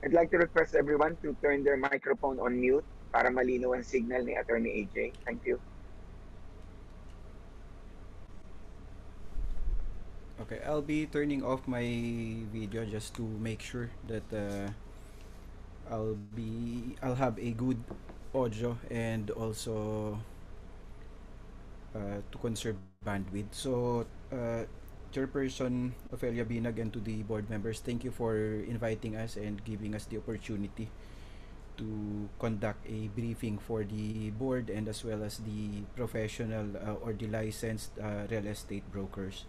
I'd like to request everyone to turn their microphone on mute para malinaw ang signal ni Attorney AJ. Thank you. Okay, I'll be turning off my video just to make sure that I'll have a good audio and also to conserve bandwidth. So, Chairperson Ophelia Binag and to the board members, thank you for inviting us and giving us the opportunity to conduct a briefing for the board and as well as the professional or the licensed real estate brokers.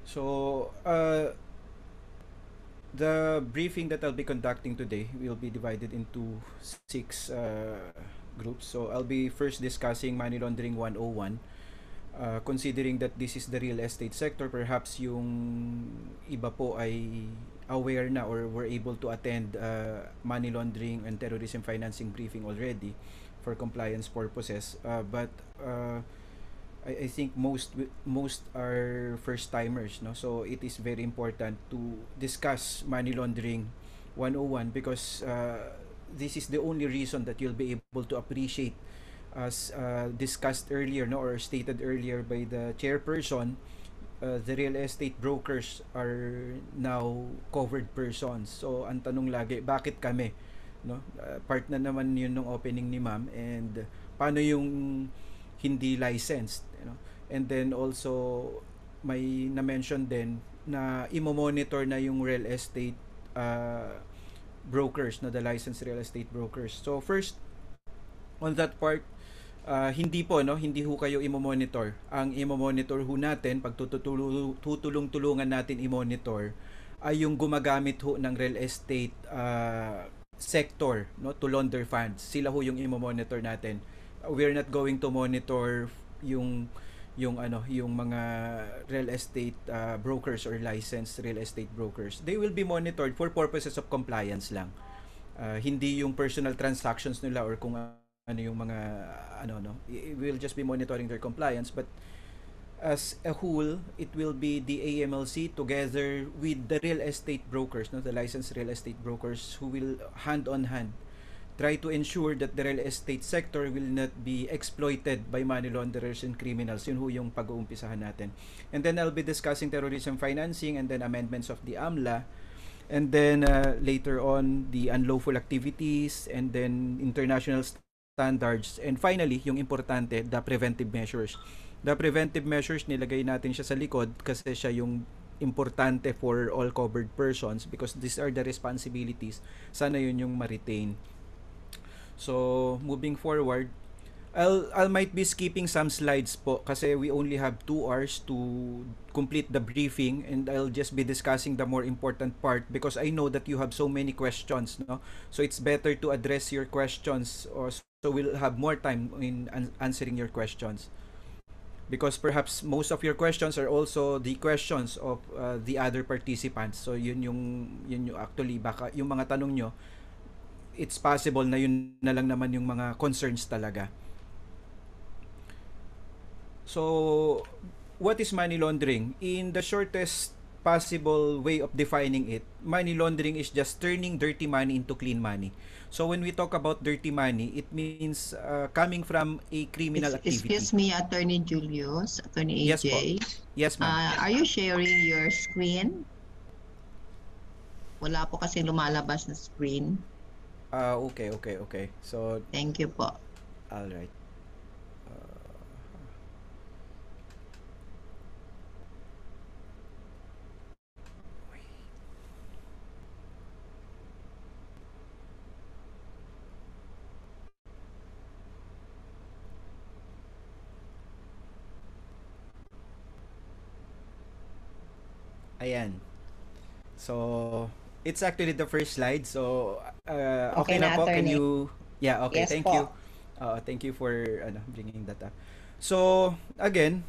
So, the briefing that I'll be conducting today will be divided into 6 groups. So, I'll be first discussing Money Laundering 101. Considering that this is the real estate sector, perhaps yung iba po ay aware na or were able to attend money laundering and terrorism financing briefing already for compliance purposes. But I think most are first timers, no? So it is very important to discuss money laundering 101 because this is the only reason that you'll be able to appreciate, as discussed earlier, no, or stated earlier by the chairperson, the real estate brokers are now covered persons. So ang tanong lagi, bakit kami, no? Part na naman yun ng opening ni ma'am, and paano yung hindi licensed, you know? And then also may na-mention din na imo-monitor na yung real estate brokers, na the licensed real estate brokers. So first, on that part, hindi po, no, hindi ho kayo imo-monitor. Ang imo-monitor ho natin, pag tutulong-tulungan natin i-monitor, ay yung gumagamit ho ng real estate sector, no, to launder funds. Sila ho yung imo-monitor natin. We're not going to monitor yung mga real estate brokers or licensed real estate brokers. They will be monitored for purposes of compliance lang. Hindi yung personal transactions nila or kung ano yung mga we'll just be monitoring their compliance, but as a whole, it will be the AMLC together with the real estate brokers, no, the licensed real estate brokers, who will hand on hand try to ensure that the real estate sector will not be exploited by money launderers and criminals. Yun ho yung pag-uumpisahan natin. And then I'll be discussing terrorism financing and then amendments of the AMLA. And then later on, the unlawful activities and then international standards. And finally, yung importante, the preventive measures. The preventive measures, nilagay natin siya sa likod kasi siya yung importante for all covered persons because these are the responsibilities. Sana yun yung ma-retain. So, moving forward, I might be skipping some slides po kasi we only have 2 hours to complete the briefing, and I'll just be discussing the more important part because I know that you have so many questions, no? So it's better to address your questions, or so we'll have more time in answering your questions. Because perhaps most of your questions are also the questions of the other participants. So yun yung actually baka yung mga tanong nyo, it's possible na yun na lang naman yung mga concerns talaga. So, what is money laundering? In the shortest possible way of defining it, money laundering is just turning dirty money into clean money. So, when we talk about dirty money, it means coming from a criminal activity. Excuse me, Attorney Julius, Attorney AJ. Yes po. Yes, ma'am. Are you sharing your screen? Wala po kasi lumalabas na screen. Okay. So, thank you po. All right. Ayan. So, it's actually the first slide. So, okay na po. Can you... Yeah, okay. Yes, thank po. you. Thank you for bringing that up. So, again,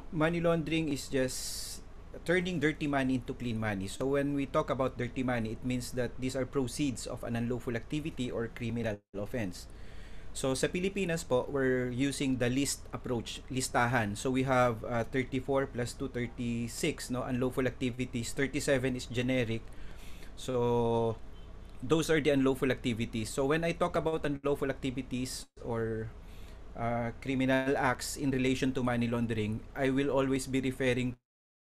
money laundering is just turning dirty money into clean money. So, when we talk about dirty money, it means that these are proceeds of an unlawful activity or criminal offense. So sa Pilipinas po, we're using the list approach, listahan. So we have 34 plus 2, 36, no, unlawful activities. 37 is generic. So those are the unlawful activities. So when I talk about unlawful activities or criminal acts in relation to money laundering, I will always be referring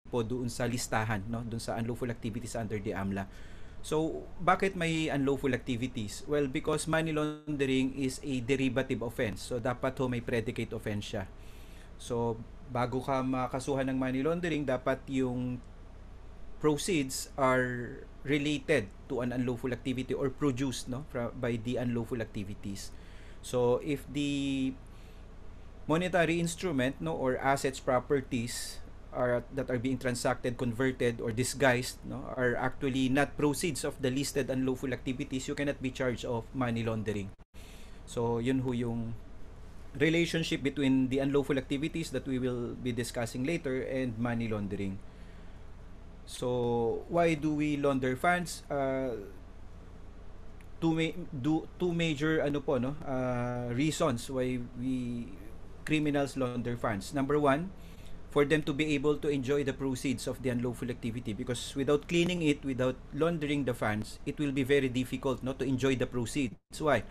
po doon sa listahan, no, doon sa unlawful activities under the AMLA. So, bakit may unlawful activities? Well, because money laundering is a derivative offense. So, dapat ho may predicate offense siya. So, bago ka makasuhan ng money laundering, dapat yung proceeds are related to an unlawful activity or produced, no, by the unlawful activities. So, if the monetary instrument, no, or assets, properties that are being transacted, converted, or disguised, no, are actually not proceeds of the listed unlawful activities, you cannot be charged of money laundering. So, yun ho yung relationship between the unlawful activities that we will be discussing later and money laundering. So, why do we launder funds? Two major reasons why we criminals launder funds. Number one, for them to be able to enjoy the proceeds of the unlawful activity, because without cleaning it, without laundering the funds, it will be very difficult not to enjoy the proceeds. Why?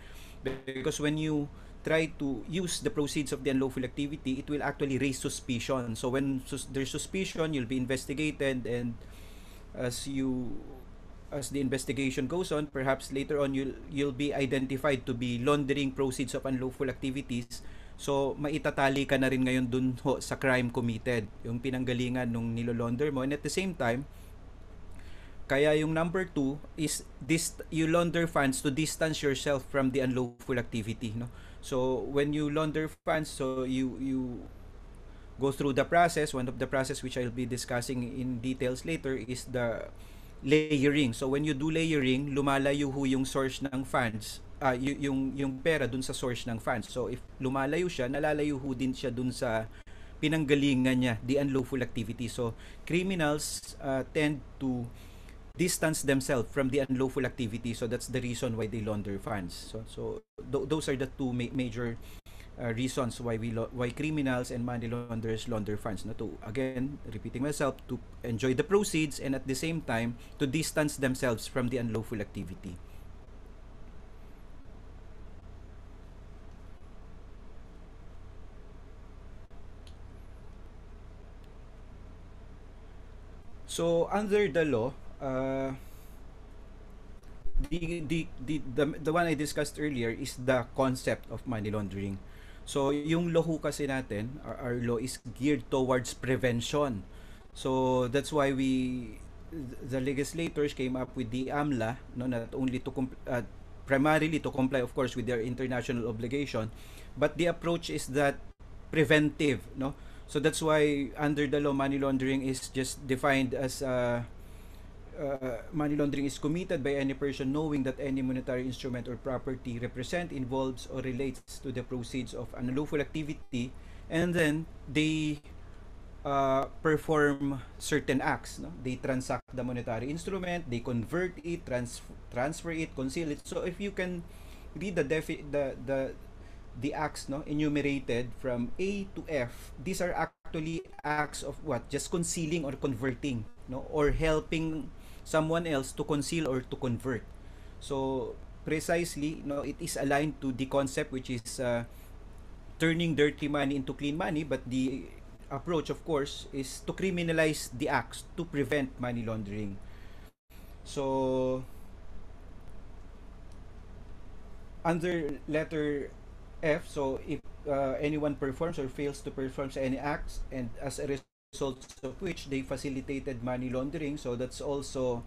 Because when you try to use the proceeds of the unlawful activity, it will actually raise suspicion. So when there's suspicion, you'll be investigated, and as the investigation goes on, perhaps later on you'll be identified to be laundering proceeds of unlawful activities. So, maitatali ka na rin ngayon dun ho sa crime committed, yung pinanggalingan nung nilolaunder mo. And at the same time, kaya yung number 2 is you launder funds to distance yourself from the unlawful activity, no? So, when you launder funds, so you go through the process. One of the process which I'll be discussing in details later is the layering. So, when you do layering, lumalayo ho yung source ng funds, yung pera dun sa source ng funds. So if lumalayo siya, nalalayo ho din siya dun sa pinanggalingan niya, the unlawful activity. So criminals tend to distance themselves from the unlawful activity. So that's the reason why they launder funds. So those are the two major reasons why why criminals and money launderers launder funds. No, to, again, repeating myself, to enjoy the proceeds and at the same time to distance themselves from the unlawful activity. So under the law, the one I discussed earlier is the concept of money laundering. So yung law kasi natin, our law is geared towards prevention. So that's why the legislators came up with the AMLA, no, not only to primarily to comply, of course, with their international obligation, but the approach is that preventive, no. So that's why under the law, money laundering is just defined as money laundering is committed by any person knowing that any monetary instrument or property represent, involves, or relates to the proceeds of an unlawful activity, and then they perform certain acts. No? They transact the monetary instrument, they convert it, transfer it, conceal it. So if you can read the acts, no, enumerated from A to F, these are actually acts of what? Just concealing or converting, no, or helping someone else to conceal or to convert. So precisely, no, it is aligned to the concept which is turning dirty money into clean money, but the approach, of course, is to criminalize the acts to prevent money laundering. So under letter F, so if anyone performs or fails to perform any acts, and as a result of which they facilitated money laundering, so that's also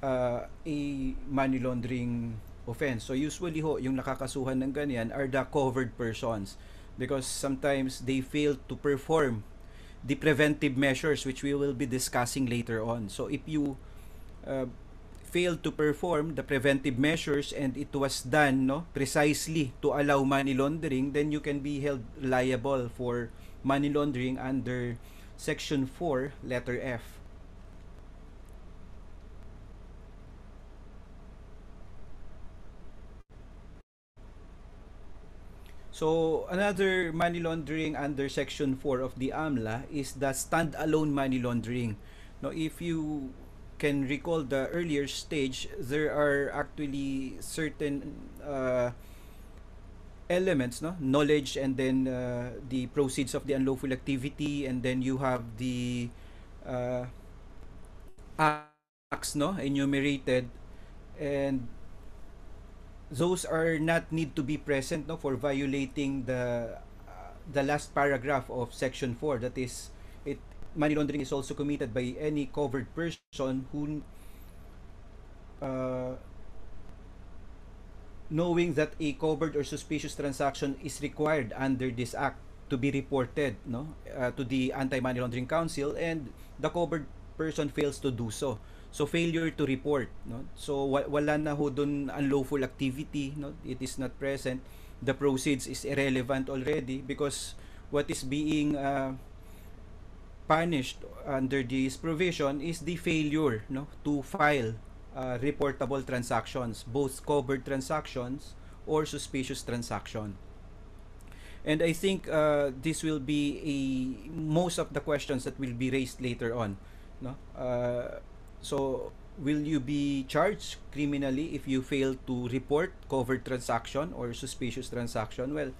a money laundering offense. So usually ho, yung nakakasuhan ng ganyan are the covered persons, because sometimes they fail to perform the preventive measures which we will be discussing later on. So if you failed to perform the preventive measures and it was done, no, precisely to allow money laundering, then you can be held liable for money laundering under Section 4, letter F. So another money laundering under Section 4 of the AMLA is the standalone money laundering. Now, if you can recall the earlier stage, there are actually certain elements, no, knowledge, and then the proceeds of the unlawful activity, and then you have the uh, acts, no, enumerated, and those are not need to be present, no, for violating the last paragraph of Section 4. That is, it money laundering is also committed by any covered person who knowing that a covered or suspicious transaction is required under this act to be reported, no, to the Anti-Money Laundering Council, and the covered person fails to do so. So failure to report, no, so wala na ho dun unlawful activity, no, it is not present, the proceeds is irrelevant already, because what is being punished under this provision is the failure, no, to file reportable transactions, both covered transactions or suspicious transaction. And I think this will be most of the questions that will be raised later on, no. So will you be charged criminally if you fail to report covered transaction or suspicious transaction? Well,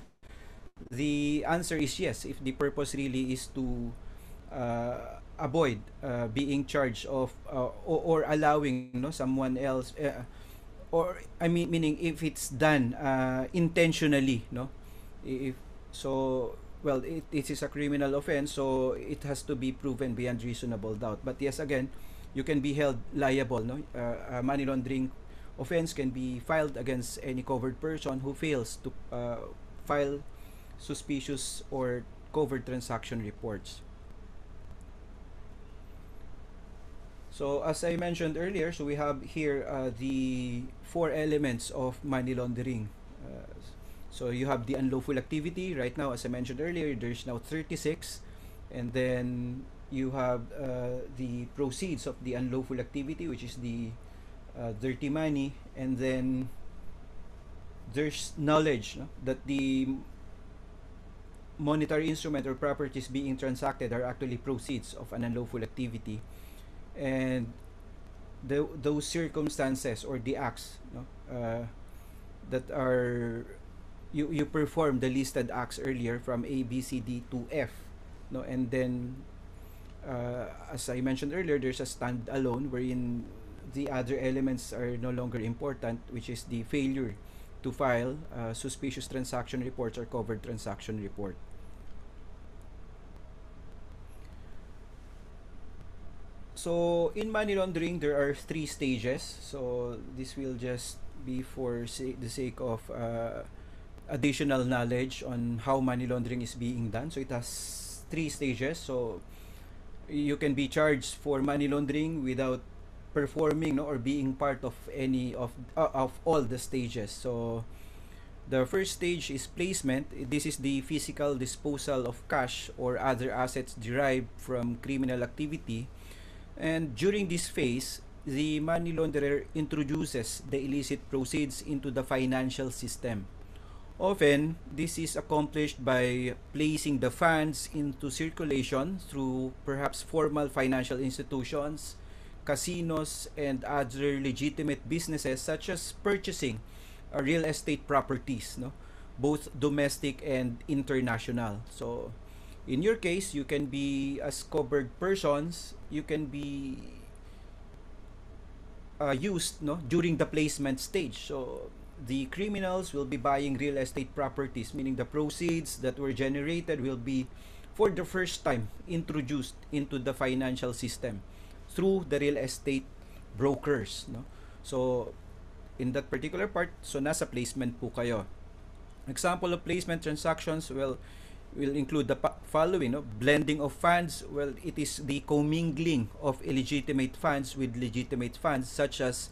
the answer is yes, if the purpose really is to avoid being charged of or allowing, no, someone else, or I mean, meaning if it's done intentionally, no, if so, well, it is a criminal offense, so it has to be proven beyond reasonable doubt. But yes, again, you can be held liable, no, a money laundering offense can be filed against any covered person who fails to file suspicious or covered transaction reports. So as I mentioned earlier, so we have here the 4 elements of money laundering. So you have the unlawful activity. Right now, as I mentioned earlier, there's now 36. And then you have the proceeds of the unlawful activity, which is the dirty money. And then there's knowledge, no, that the monetary instrument or properties being transacted are actually proceeds of an unlawful activity. And those circumstances or the acts, no, that are you perform the listed acts earlier from A, B, C, D to F, no, and then as I mentioned earlier, there's a standalone wherein the other elements are no longer important, which is the failure to file suspicious transaction reports or covered transaction report. So in money laundering, there are 3 stages. So this will just be for the sake of additional knowledge on how money laundering is being done. So it has 3 stages. So you can be charged for money laundering without performing, no, or being part of any of all the stages. So the first stage is placement. This is the physical disposal of cash or other assets derived from criminal activity. And during this phase, the money launderer introduces the illicit proceeds into the financial system. Often, this is accomplished by placing the funds into circulation through perhaps formal financial institutions, casinos, and other legitimate businesses, such as purchasing real estate properties, no, both domestic and international. So in your case, you can be, as covered persons, you can be used, no, during the placement stage. So the criminals will be buying real estate properties, meaning the proceeds that were generated will be for the first time introduced into the financial system through the real estate brokers, no. So in that particular part, so nasa placement po kayo. Example of placement transactions, well, will include the following, no? Blending of funds. Well, it is the commingling of illegitimate funds with legitimate funds, such as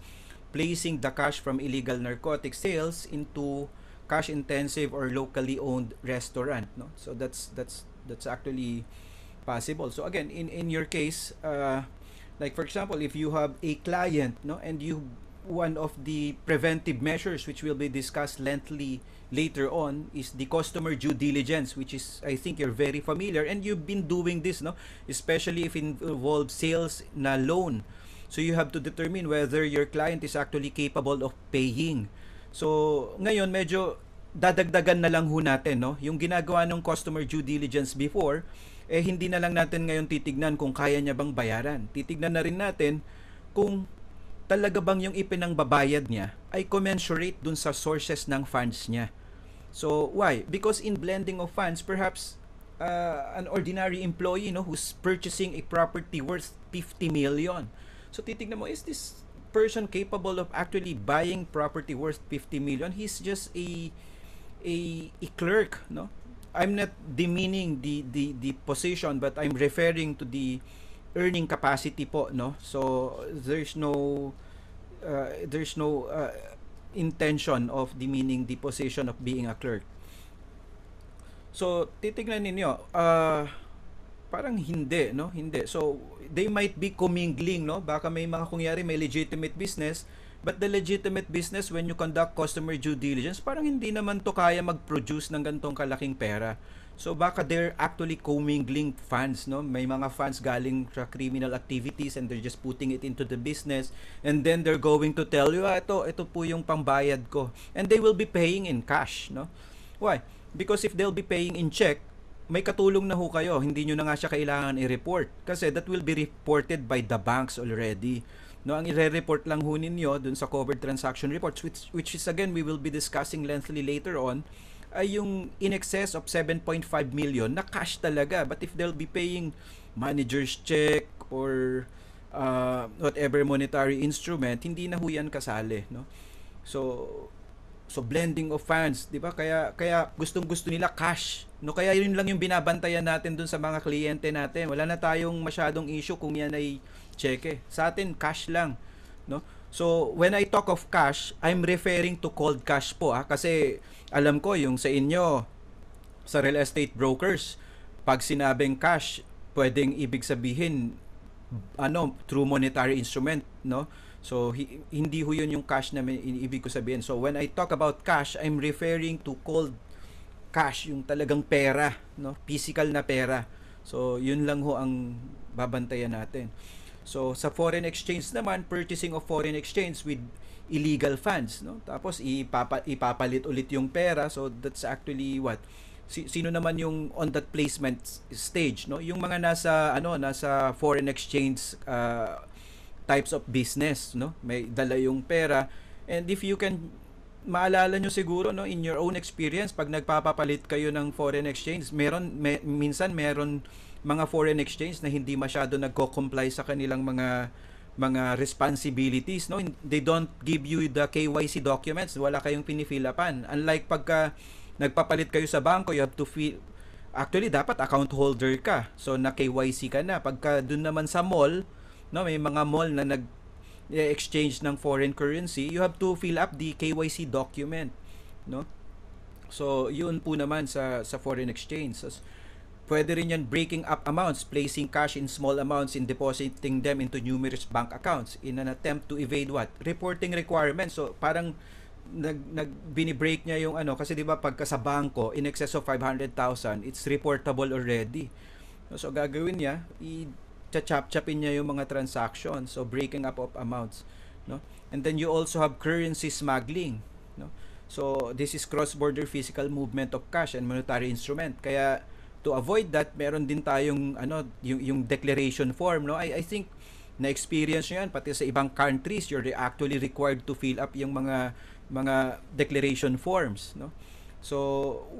placing the cash from illegal narcotic sales into cash intensive or locally owned restaurant, no. So that's actually possible. So again, in your case, like for example, if you have a client, no, and you, one of the preventive measures which will be discussed lengthily later on is the customer due diligence, which is, I think you're very familiar and you've been doing this, no? Especially if it involves sales na loan. So you have to determine whether your client is actually capable of paying. So ngayon medyo dadagdagan na lang ho natin, no? Yung ginagawa ng customer due diligence before, hindi na lang natin ngayon titignan kung kaya niya bang bayaran. Titignan na rin natin kung talaga bang yung ipinangbabayad niya ay commensurate dun sa sources ng funds niya. So, why? Because in blending of funds, perhaps an ordinary employee, no, who's purchasing a property worth 50 million. So, titignan mo, is this person capable of actually buying property worth 50 million? He's just a clerk, no? I'm not demeaning the position, but I'm referring to the earning capacity po, no? So, there's no intention of demeaning the position of being a clerk. So, titignan ninyo, parang hindi, no? Hindi. So, they might be commingling, no? Baka may mga kungyari, may legitimate business, but the legitimate business, when you conduct customer due diligence, parang hindi naman to kaya mag-produce ng gantong kalaking pera. So, baka they're actually commingling funds, no? May mga funds galing sa criminal activities and they're just putting it into the business, and then they're going to tell you, ito po yung pambayad ko. And they will be paying in cash, no? Why? Because if they'll be paying in check, may katulong na ho kayo. Hindi nyo na nga siya kailangan i-report. Kasi that will be reported by the banks already. No, ang i-report lang ho ninyo dun sa covered transaction reports, which is again, we will be discussing lengthily later on, ay yung in excess of 7.5 million na cash talaga. But if they'll be paying manager's check or whatever monetary instrument, hindi na ho yan kasali, no? So blending of funds, 'di ba? Kaya gustong-gusto nila cash, no? Kaya yun lang yung binabantayan natin dun sa mga kliyente natin. Wala na tayong masyadong issue kung yan ay cheque. Sa atin cash lang, no? So when I talk of cash, I'm referring to cold cash po, kasi alam ko yung sa inyo sa real estate brokers, pag sinabing cash, pwedeng ibig sabihin through monetary instrument, no? So hindi ho yun yung cash na ibig ko sabihin. So when I talk about cash, I'm referring to cold cash, yung talagang pera, no? Physical na pera. So yun lang ho ang babantayan natin. So sa foreign exchange naman, purchasing of foreign exchange with illegal funds, no? Tapos ipapalit ulit yung pera. So that's actually what? Sino naman yung on that placement stage, no? Yung mga nasa foreign exchange types of business, no? May dala yung pera, and if you can maalala nyo siguro, no, in your own experience, pag nagpapapalit kayo ng foreign exchange, minsan meron mga foreign exchange na hindi masyado nagko-comply sa kanilang mga responsibilities, no? They don't give you the KYC documents, wala kayong pinifilapan. Unlike pagka nagpapalit kayo sa banko, you have to actually dapat account holder ka, so na KYC ka na. Pagka dun naman sa mall, no, may mga mall na nag-exchange ng foreign currency, you have to fill up the KYC document, no? So yun po naman sa foreign exchange. So, pwede rin yan breaking up amounts, placing cash in small amounts and depositing them into numerous bank accounts in an attempt to evade what? Reporting requirements. So parang bini-break niya yung kasi 'di ba pagka sa bangko in excess of 500,000, it's reportable already. So gagawin niya, chachap-chapin niya yung mga transactions, so breaking up of amounts, no? And then you also have currency smuggling, no? So this is cross-border physical movement of cash and monetary instrument. Kaya to avoid that, meron din tayong yung declaration form, no? I think na experience nyo yan pati sa ibang countries, you're actually required to fill up yung mga declaration forms, no? So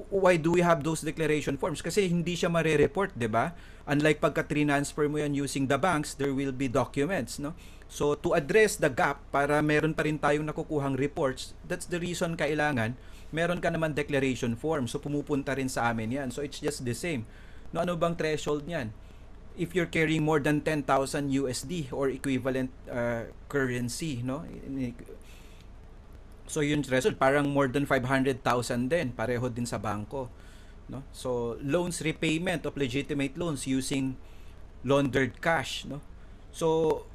why do we have those declaration forms? Kasi hindi siya mare-report, 'di ba? Unlike pagka transfer mo yan using the banks, there will be documents, no? So to address the gap, para meron pa rin tayong nakukuhang reports, that's the reason kailangan meron ka naman declaration form. So pumupunta rin sa amin yan. So it's just the same, no? Ano bang threshold niyan? If you're carrying more than 10,000 USD or equivalent currency, no? So yun threshold, parang more than 500,000 din, pareho din sa bangko, no? So loans repayment of legitimate loans using laundered cash, no? So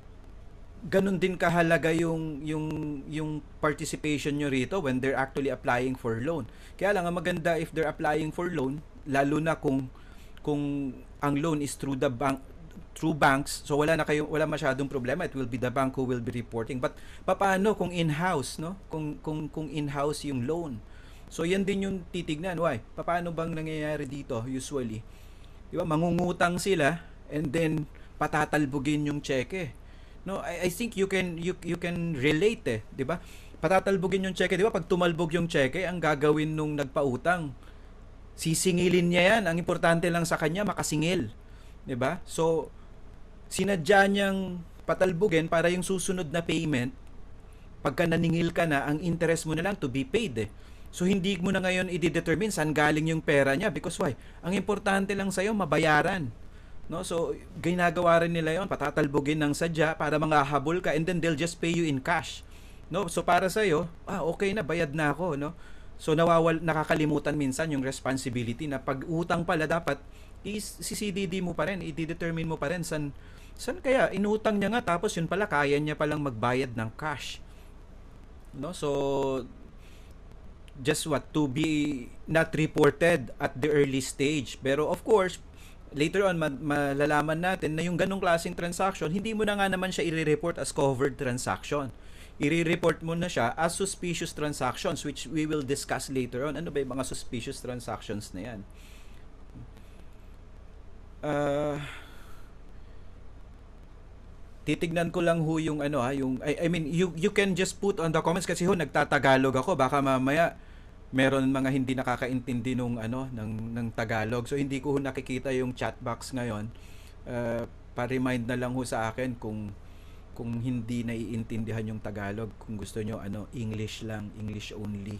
ganun din kahalaga yung participation nyo rito when they're actually applying for loan. Kaya lang ang maganda if they're applying for loan, lalo na kung ang loan is through the bank, through banks, so wala masyadong problema. It will be the bank who will be reporting. But paano kung in-house, no? Kung in-house yung loan. So yan din yung titignan. Why? Paano bang nangyayari dito usually? 'Di ba? Mangungutang sila and then patatalbugin yung cheque. No, I think you can relate, 'di ba? Patatalbugin yung cheque, 'di ba? Pag tumalbog yung cheque, ang gagawin nung nagpautang, sisingilin niya 'yan. Ang importante lang sa kanya makasingil, 'di ba? So sinadya niyang patalbugin para yung susunod na payment, pagka naningil ka na, ang interest mo na lang to be paid. So hindi mo na ngayon i-determine saan galing yung pera niya, because why? Ang importante lang sa'yo mabayaran. No? So ginagawa rin nila yon, patatalbugin ng sadya para manghahabol ka, and then they'll just pay you in cash. No? So para sa'yo, okay na, bayad na ako, no? So nakakalimutan minsan yung responsibility na pag utang pala dapat CCDD mo pa rin, i-determine mo pa rin saan kaya inutang niya nga, tapos yun pala kaya niya palang magbayad ng cash. No? So just to be not reported at the early stage. Pero of course, later on malalaman natin na yung ganong klaseng transaction, hindi mo na nga naman siya i-report as covered transaction. I-report mo na siya as suspicious transactions, which we will discuss later on. Ano ba yung mga suspicious transactions na yan? Titignan ko lang yung I mean you can just put on the comments, kasi nagtatagalog ako, baka mamaya meron mga hindi nakakaintindi ng Tagalog, so hindi ko nakikita yung chat box ngayon. Pa-remind na lang sa akin kung hindi naiintindihan yung Tagalog. Kung gusto nyo English lang, English only,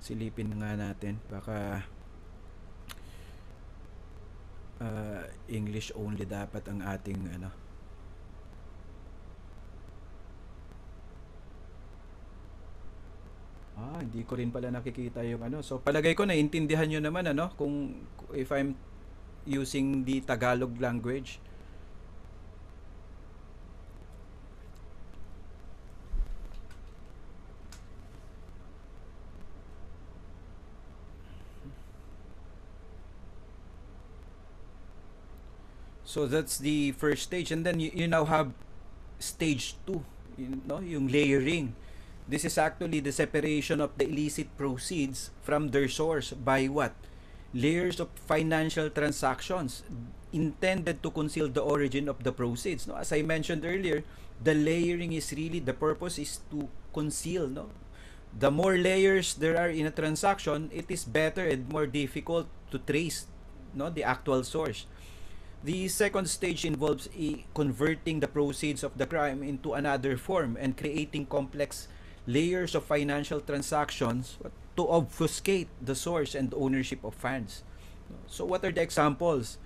silipin nga natin, baka English only dapat ang ating hindi ko rin pala nakikita yung so palagay ko naiintindihan nyo naman kung if I'm using the Tagalog language. So that's the first stage, and then you now have stage 2, yung layering. This is actually the separation of the illicit proceeds from their source by what? Layers of financial transactions intended to conceal the origin of the proceeds. No, as I mentioned earlier, the layering is really, the purpose is to conceal. No, the more layers there are in a transaction, it is better and more difficult to trace the actual source. The second stage involves converting the proceeds of the crime into another form and creating complex layers of financial transactions to obfuscate the source and ownership of funds. So what are the examples?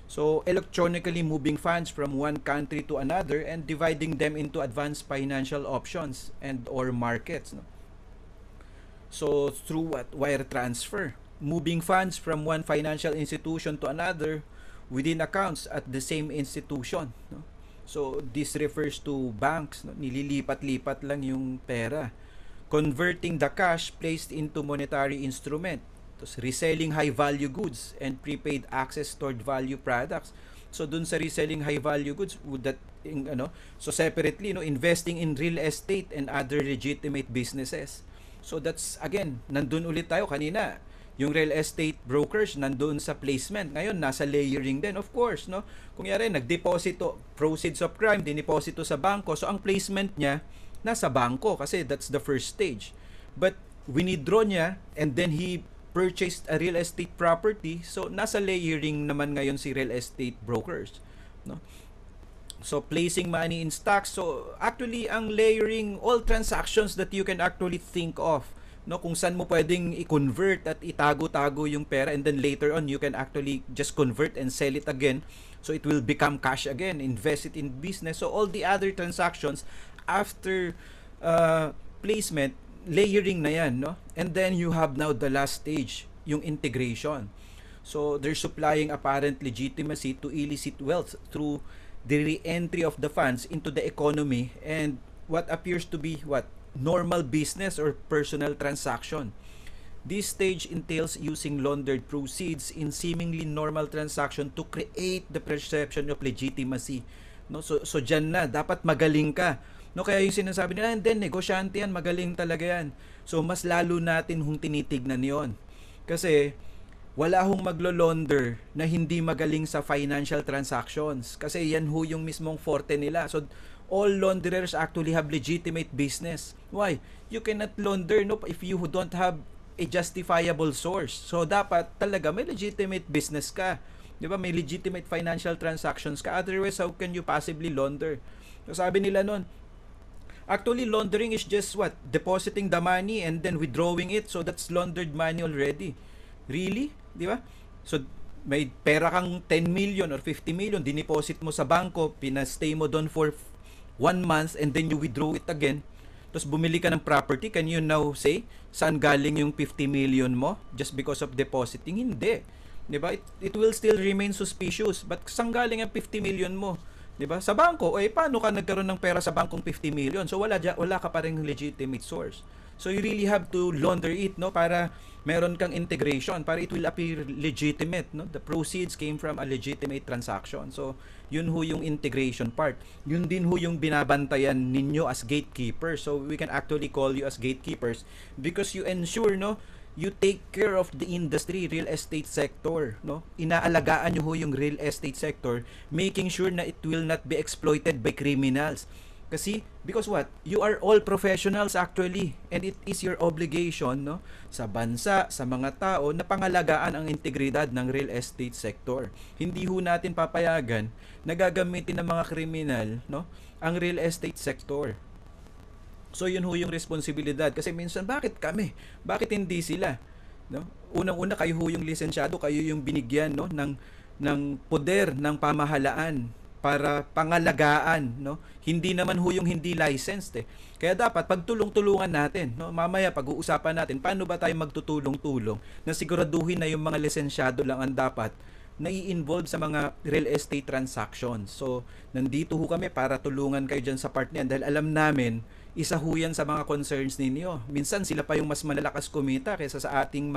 So electronically moving funds from one country to another and dividing them into advanced financial options and or markets. So through what? Wire transfer. Moving funds from one financial institution to another within accounts at the same institution. So this refers to banks, nililipat-lipat lang yung pera. Converting the cash placed into monetary instrument. Tapos reselling high value goods and prepaid access stored value products. So dun sa reselling high value goods, would that so separately investing in real estate and other legitimate businesses. So that's again, nandun ulit tayo kanina. Yung real estate brokers nandoon sa placement. Ngayon, nasa layering din, of course, Kung yari, nagdeposito, proceeds of crime, diniposito sa bangko. So, ang placement niya, nasa bangko kasi that's the first stage. But, winidraw niya and then he purchased a real estate property. So, nasa layering naman ngayon si real estate brokers. So, placing money in stocks. So, actually, ang layering, all transactions that you can actually think of, kung saan mo pwedeng i-convert at itago-tago yung pera, and then later on you can actually just convert and sell it again, so it will become cash again, invest it in business. So all the other transactions after placement, layering na yan, and then you have now the last stage, yung integration. So they're supplying apparent legitimacy to illicit wealth through the re-entry of the funds into the economy and what appears to be normal business or personal transaction. This stage entails using laundered proceeds in seemingly normal transaction to create the perception of legitimacy. No, so diyan na dapat magaling ka. No, kaya yung sinasabi nila, and then negosyante yan, magaling talaga yan. So mas lalo natin hong tinitignan 'yon. Kasi wala hong maglo-launder na hindi magaling sa financial transactions kasi yan ho yung mismong forte nila. So all launderers actually have legitimate business. Why? You cannot launder if you don't have a justifiable source. So dapat talaga may legitimate business ka. 'Di ba? May legitimate financial transactions ka. Otherwise, how can you possibly launder? So sabi nila noon, actually laundering is just depositing the money and then withdrawing it. So that's laundered money already. Really? 'Di ba? So may pera kang 10 million or 50 million, dineposit mo sa bangko, pinastay mo doon for 1 month and then you withdraw it again. Tapos bumili ka ng property, can you now say saan galing yung 50 million mo just because of depositing? Hindi. 'Di ba? It will still remain suspicious. But saan galing ang 50 million mo? 'Di ba? Sa bangko, paano ka nagkaroon ng pera sa bangkong 50 million? So wala ka pa ring legitimate source. So you really have to launder it, no, para meron kang integration, para it will appear legitimate, no? The proceeds came from a legitimate transaction. So yun ho yung integration part. Yun din ho yung binabantayan ninyo as gatekeepers. So we can actually call you as gatekeepers because you ensure, no, you take care of the industry, real estate sector, no? Inaalagaan nyo ho yung real estate sector, making sure na it will not be exploited by criminals. Kasi, because you are all professionals actually, and it is your obligation, no, sa bansa, sa mga tao, na pangalagaan ang integridad ng real estate sector. Hindi ho natin papayagan na gagamitin ng mga kriminal, no, ang real estate sector. So yun ho yung responsibilidad. Kasi minsan, bakit kami? Bakit hindi sila? No? Unang-una, kayo ho yung lisensyado, kayo yung binigyan, no, ng poder ng pamahalaan para pangalagaan, no? Hindi naman ho yung hindi licensed. Kaya dapat pagtulong-tulungan natin, no? Mamaya pag-uusapan natin paano ba tayo magtutulong-tulong na siguraduhin na yung mga lisensyado lang ang dapat na i-involve sa mga real estate transactions. So, nandito ho kami para tulungan kayo dyan sa part niyan dahil alam namin isa ho yan sa mga concerns ninyo. Minsan sila pa yung mas malalakas kumita kaysa sa ating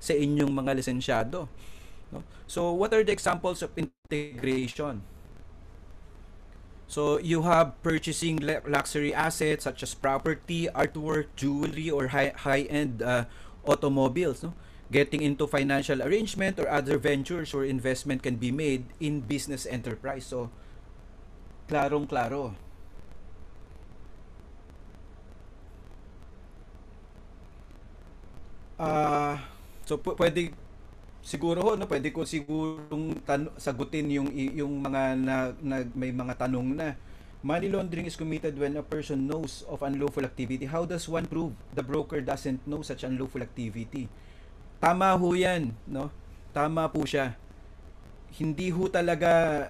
sa inyong mga lisensyado. No? So, what are the examples of integration? So, you have purchasing luxury assets such as property, artwork, jewelry, or high-end automobiles. No? Getting into financial arrangement or other ventures or investment can be made in business enterprise. So, klarong-klaro. So, pwede siguro ho, no, pwede ko sigurong sagutin yung mga may mga tanong na money laundering is committed when a person knows of unlawful activity. How does one prove the broker doesn't know such unlawful activity? Tama ho yan, no? Tama po siya. Hindi ho talaga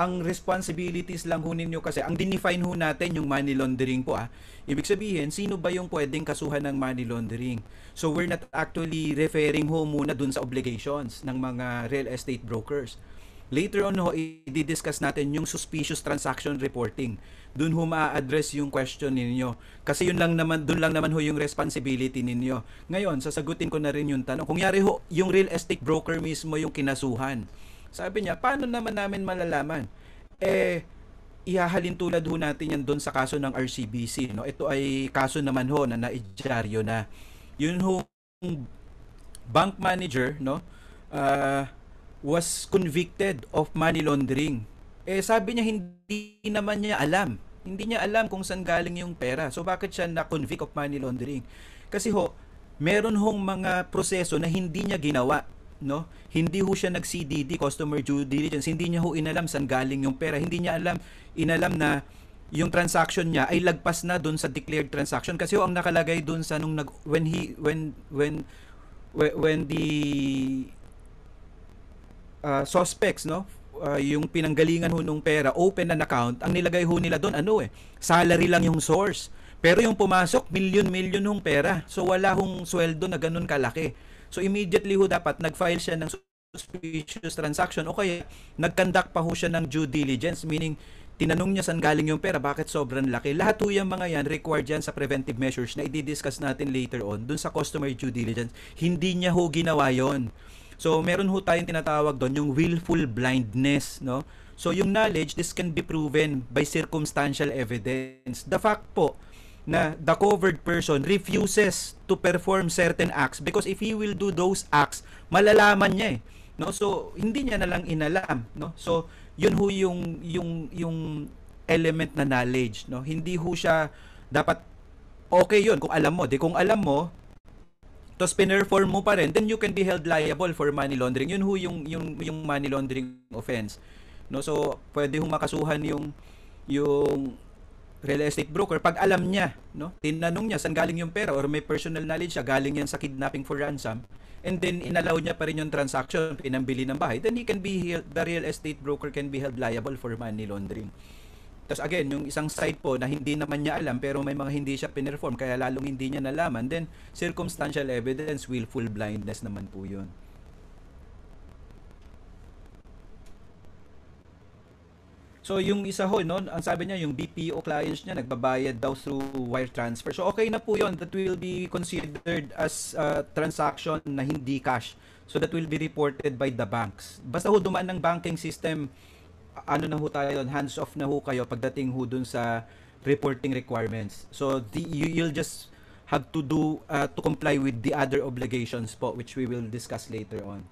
ang responsibilities lang ho ninyo kasi ang dinefine ho natin yung money laundering po. Ibig sabihin, sino ba yung pwedeng kasuhan ng money laundering? So we're not actually referring ho muna dun sa obligations ng mga real estate brokers. Later on ho, i-discuss natin yung suspicious transaction reporting. Dun ho ma-address yung question ninyo. Kasi dun lang naman ho yung responsibility ninyo. Ngayon, sasagutin ko na rin yung tanong. Kung yari ho, yung real estate broker mismo yung kinasuhan. Sabi niya, paano naman namin malalaman? Ihahalin tulad ho natin yan doon sa kaso ng RCBC. No? Ito ay kaso naman ho na naidyaryo na. Yun ho, bank manager, no, was convicted of money laundering. Sabi niya, hindi naman niya alam. Hindi niya alam kung saan galing yung pera. So, bakit siya na-convict of money laundering? Kasi ho, meron hong mga proseso na hindi niya ginawa. No? Hindi ho siya nag-CDD, customer due diligence. Hindi niya ho inalam saan galing yung pera. Hindi niya inalam na yung transaction niya ay lagpas na doon sa declared transaction kasi ho ang nakalagay doon sa when the suspects, no, yung pinanggalingan ho nung pera, open an account, ang nilagay ho nila doon salary lang yung source. Pero yung pumasok, milyon hong pera. So wala hong sweldo na ganun kalaki. So immediately ho dapat nag-file siya ng suspicious transaction o kaya nag-conduct pa ho siya ng due diligence, meaning tinanong niya saan galing yung pera, bakit sobrang laki. Lahat ho yung mga yan required yan sa preventive measures na i-discuss natin later on dun sa customer due diligence. Hindi niya ho ginawa yon. So meron ho tayong tinatawag doon yung willful blindness, no? So yung knowledge, this can be proven by circumstantial evidence. The fact po na the covered person refuses to perform certain acts because if he will do those acts, malalaman niya eh, no? So hindi niya na lang inalam, no? So yun ho yung element na knowledge, no? Hindi ho siya dapat okay yun kung alam mo. Kung alam mo tapos pinerform mo pa rin, then you can be held liable for money laundering. Yun ho yung money laundering offense, no? So pwede hong makasuhan yung real estate broker pag alam niya, no? Tinanong niya saan galing yung pera or may personal knowledge siya, galing yan sa kidnapping for ransom, and then inallow niya pa rin yung transaction, pinambili ng bahay, then he can be held, the real estate broker can be held liable for money laundering. Tapos again, yung isang side po na hindi naman niya alam pero may mga hindi siya pinerform kaya lalong hindi niya nalaman, then circumstantial evidence, willful blindness naman po yun. So yung isa ho, no, ang sabi niya yung BPO clients niya nagbabayad daw through wire transfer. So okay na po 'yon, that will be considered as a transaction na hindi cash. So that will be reported by the banks. Basta ho dumaan ng banking system, ano na ho tayo doon, hands off na ho kayo pagdating ho dun sa reporting requirements. So you'll just have to do to comply with the other obligations po which we will discuss later on.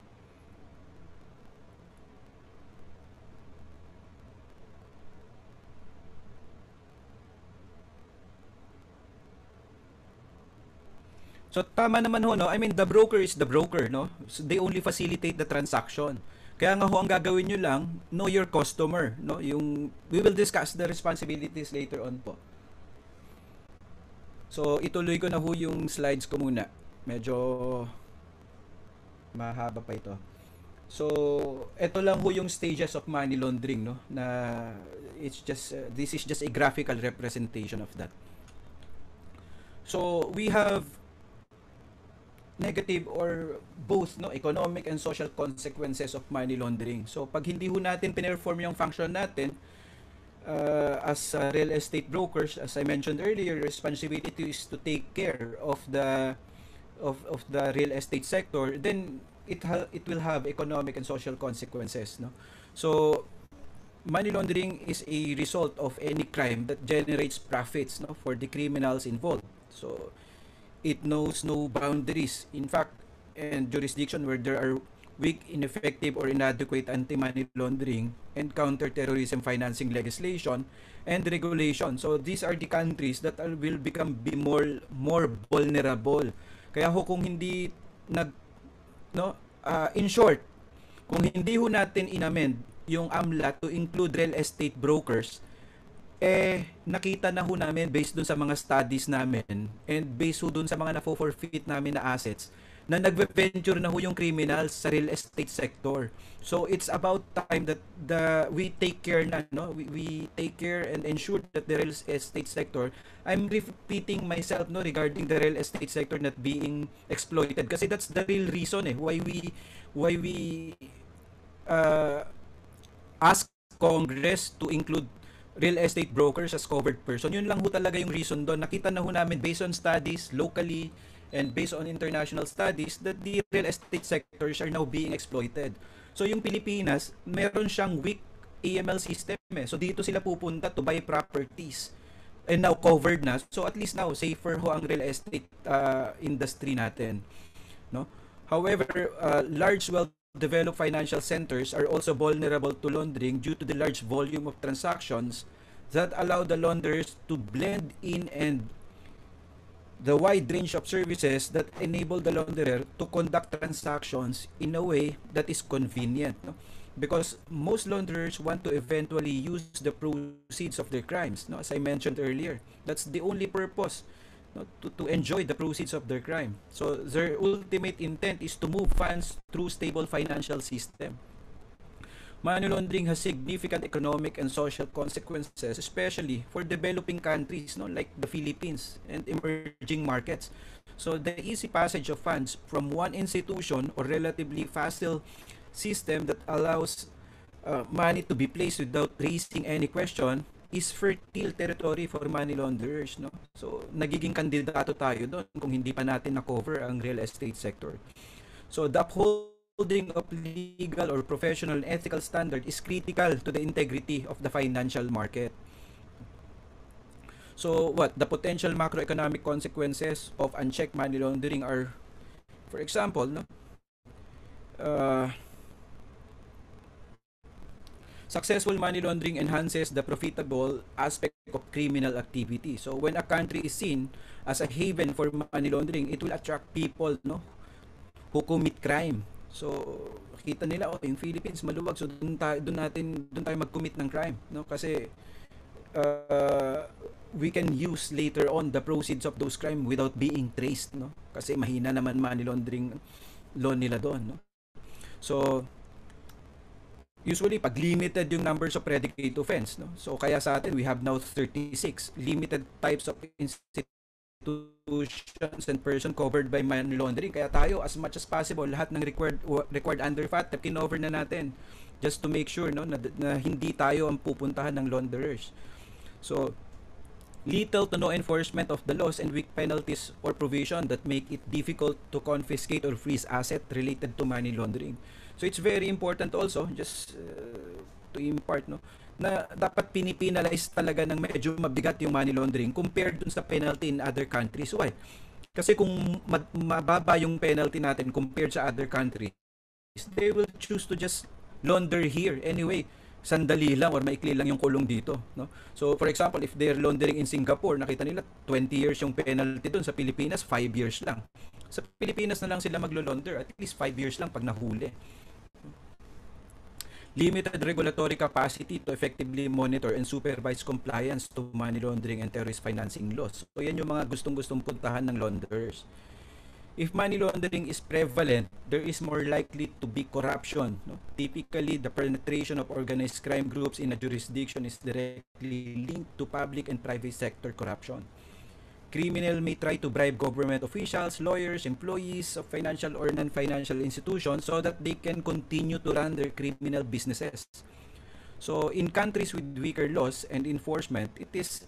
So tama naman ho, no? I mean, the broker is the broker, no? So, they only facilitate the transaction. Kaya nga ho, ang gagawin nyo lang, know your customer, no? We will discuss the responsibilities later on po. So ituloy ko na ho yung slides ko muna. Medyo mahaba pa ito. So ito lang ho yung stages of money laundering, no? Na it's just this is just a graphical representation of that. So we have negative or both, no, economic and social consequences of money laundering. So pag hindi ho natin pinerform yung function natin as real estate brokers, as I mentioned earlier, responsibility is to take care of the real estate sector, then it will have economic and social consequences, no? So money laundering is a result of any crime that generates profits, no, for the criminals involved. So it knows no boundaries, in fact, and jurisdiction where there are weak, ineffective, or inadequate anti-money laundering and counter-terrorism financing legislation and regulation. So these are the countries that will become more vulnerable. Kaya ho kung hindi in short, kung hindi ho natin inamend yung AMLA to include real estate brokers, nakita na ho namin based dun sa mga studies namin and based ho dun sa mga na-forfeit namin na assets na nagve-venture na ho yung criminals sa real estate sector. So it's about time that we take care na, no? We take care and ensure that the real estate sector, I'm repeating myself, no, regarding the real estate sector not being exploited, kasi that's the real reason why we ask Congress to include real estate brokers as covered person. Yun lang ho talaga yung reason doon. Nakita na ho namin based on studies locally and based on international studies that the real estate sectors are now being exploited. So yung Pilipinas, meron siyang weak AML system So dito sila pupunta to buy properties. And now covered na. So at least now safer ho ang real estate industry natin. No? However, large well-developed financial centers are also vulnerable to laundering due to the large volume of transactions that allow the launderers to blend in and the wide range of services that enable the launderer to conduct transactions in a way that is convenient. No? Because most launderers want to eventually use the proceeds of their crimes. No? As I mentioned earlier, that's the only purpose. No, to enjoy the proceeds of their crime. So their ultimate intent is to move funds through stable financial system. Money laundering has significant economic and social consequences, especially for developing countries, no, like the Philippines and emerging markets. So the easy passage of funds from one institution or relatively facile system that allows money to be placed without raising any question is fertile territory for money launderers, no? So nagiging kandidato tayo doon kung hindi pa natin na-cover ang real estate sector. So the upholding of legal or professional and ethical standard is critical to the integrity of the financial market. So what the potential macroeconomic consequences of unchecked money laundering are, for example, no, successful money laundering enhances the profitable aspect of criminal activity. So when a country is seen as a haven for money laundering, it will attract people, no, who commit crime. So kita nila, oh, yung Philippines maluwag, so doon tayo mag-commit ng crime, no? Kasi we can use later on the proceeds of those crime without being traced, no? Kasi mahina naman money laundering law nila doon, no? So usually pag limited yung numbers of predicate offense, no? So kaya sa atin we have now 36 limited types of institutions and person covered by money laundering. Kaya tayo, as much as possible, lahat ng required under FATF kinover na natin just to make sure, no, na hindi tayo ang pupuntahan ng launderers. So little to no enforcement of the laws and weak penalties or provision that make it difficult to confiscate or freeze asset related to money laundering. So it's very important also, just to impart, no, na dapat pinipinalize talaga ng medyo mabigat yung money laundering compared dun sa penalty in other countries. Why? Kasi kung mababa yung penalty natin compared sa other countries, they will choose to just launder here anyway. Sandali lang or maikli lang yung kulong dito, no? So for example, if they're laundering in Singapore, nakita nila 20 years yung penalty doon. Sa Pilipinas 5 years lang. Sa Pilipinas na lang sila maglo-launder, at least 5 years lang pag nahuli. Limited regulatory capacity to effectively monitor and supervise compliance to money laundering and terrorist financing laws. So yan yung mga gustong-gustong puntahan ng launderers. If money laundering is prevalent, there is more likely to be corruption, no? Typically, the penetration of organized crime groups in a jurisdiction is directly linked to public and private sector corruption. Criminal may try to bribe government officials, lawyers, employees of financial or non-financial institutions so that they can continue to run their criminal businesses. So in countries with weaker laws and enforcement, it is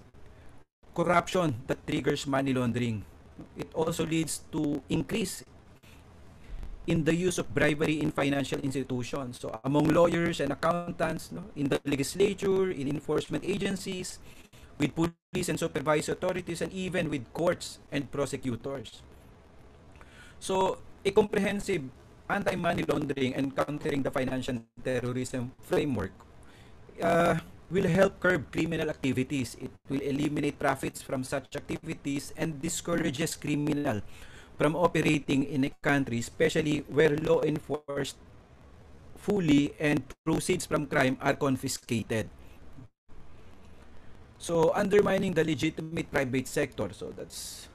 corruption that triggers money laundering. It also leads to increase in the use of bribery in financial institutions. So among lawyers and accountants, no, in the legislature, in enforcement agencies, with police and supervisory authorities, and even with courts and prosecutors. So a comprehensive anti-money laundering and countering the financial terrorism framework will help curb criminal activities. It will eliminate profits from such activities and discourages criminal from operating in a country, especially where law enforced fully and proceeds from crime are confiscated. So undermining the legitimate private sector, so that's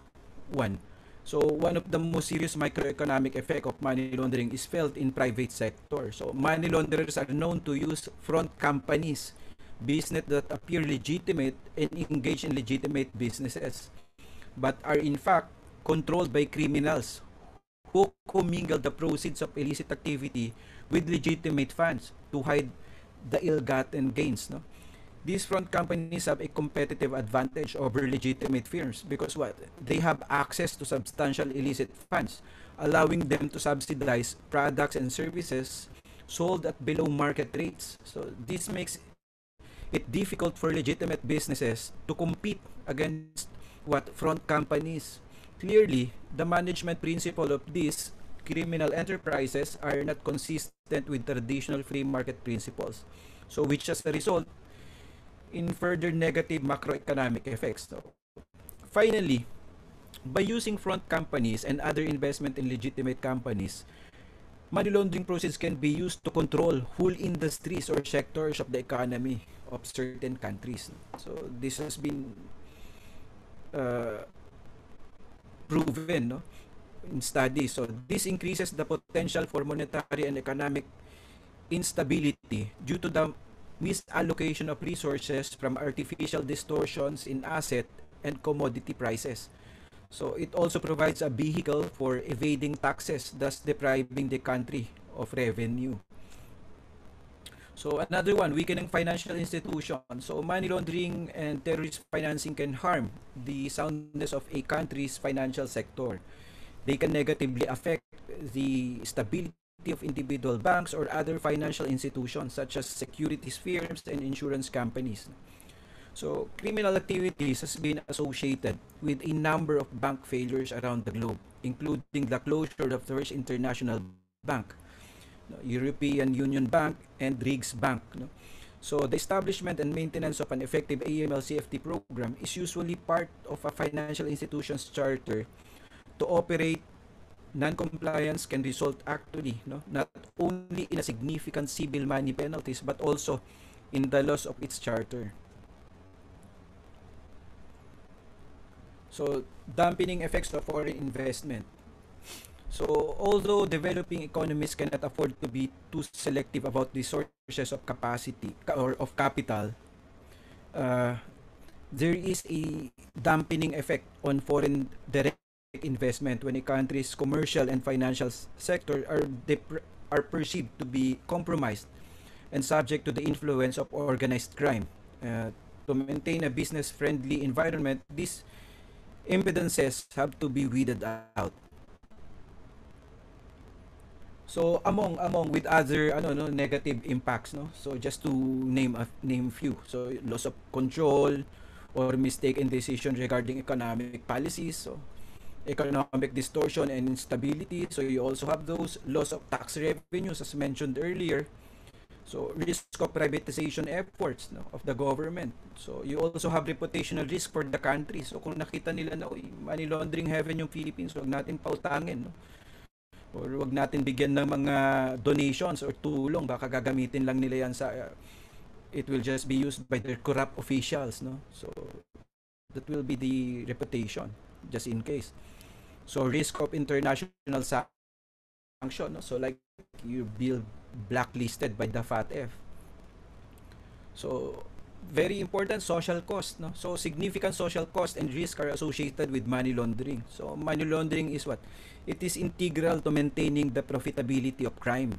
one. So one of the most serious microeconomic effect of money laundering is felt in private sector. So money launderers are known to use front companies, business that appear legitimate and engage in legitimate businesses, but are in fact controlled by criminals who commingle the proceeds of illicit activity with legitimate funds to hide the ill-gotten gains, no? These front companies have a competitive advantage over legitimate firms because what? They have access to substantial illicit funds, allowing them to subsidize products and services sold at below market rates. So this makes it difficult for legitimate businesses to compete against what? Front companies. Clearly, the management principle of these criminal enterprises are not consistent with traditional free market principles. So which as a result in further negative macroeconomic effects. So, finally, by using front companies and other investment in legitimate companies, money laundering proceeds can be used to control whole industries or sectors of the economy of certain countries. So this has been proven, no, in studies. So this increases the potential for monetary and economic instability due to the misallocation of resources from artificial distortions in asset and commodity prices. So it also provides a vehicle for evading taxes, thus depriving the country of revenue. So another one, weakening financial institutions. So money laundering and terrorist financing can harm the soundness of a country's financial sector. They can negatively affect the stability of individual banks or other financial institutions such as securities firms and insurance companies. So criminal activities has been associated with a number of bank failures around the globe, including the closure of the First International Bank, no, European Union Bank, and Riggs Bank. No? So the establishment and maintenance of an effective AML-CFT program is usually part of a financial institution's charter. To operate, non-compliance can result actually, no, not only in a significant civil money penalties but also in the loss of its charter. So dampening effects of foreign investment. So although developing economies cannot afford to be too selective about the sources of capacity or of capital, uh, there is a dampening effect on foreign direct investment when a country's commercial and financial sector are perceived to be compromised and subject to the influence of organized crime. To maintain a business-friendly environment, these impedances have to be weeded out. So among with other negative impacts, no. So just to name few. So loss of control or mistaken decision regarding economic policies. So economic distortion and instability. So you also have those loss of tax revenues as mentioned earlier. So risk of privatization efforts, no, of the government. So you also have reputational risk for the country. So kung nakita nila na money laundering heaven yung Philippines, wag natin pautangin, no? Or wag natin bigyan ng mga donations or tulong, baka gagamitin lang nila yan sa it will just be used by their corrupt officials, no? So that will be the reputation just in case. So risk of international sanction, no? So like you be blacklisted by the FATF. So very important social cost, no. So significant social cost and risk are associated with money laundering. So money laundering is what? It is integral to maintaining the profitability of crime.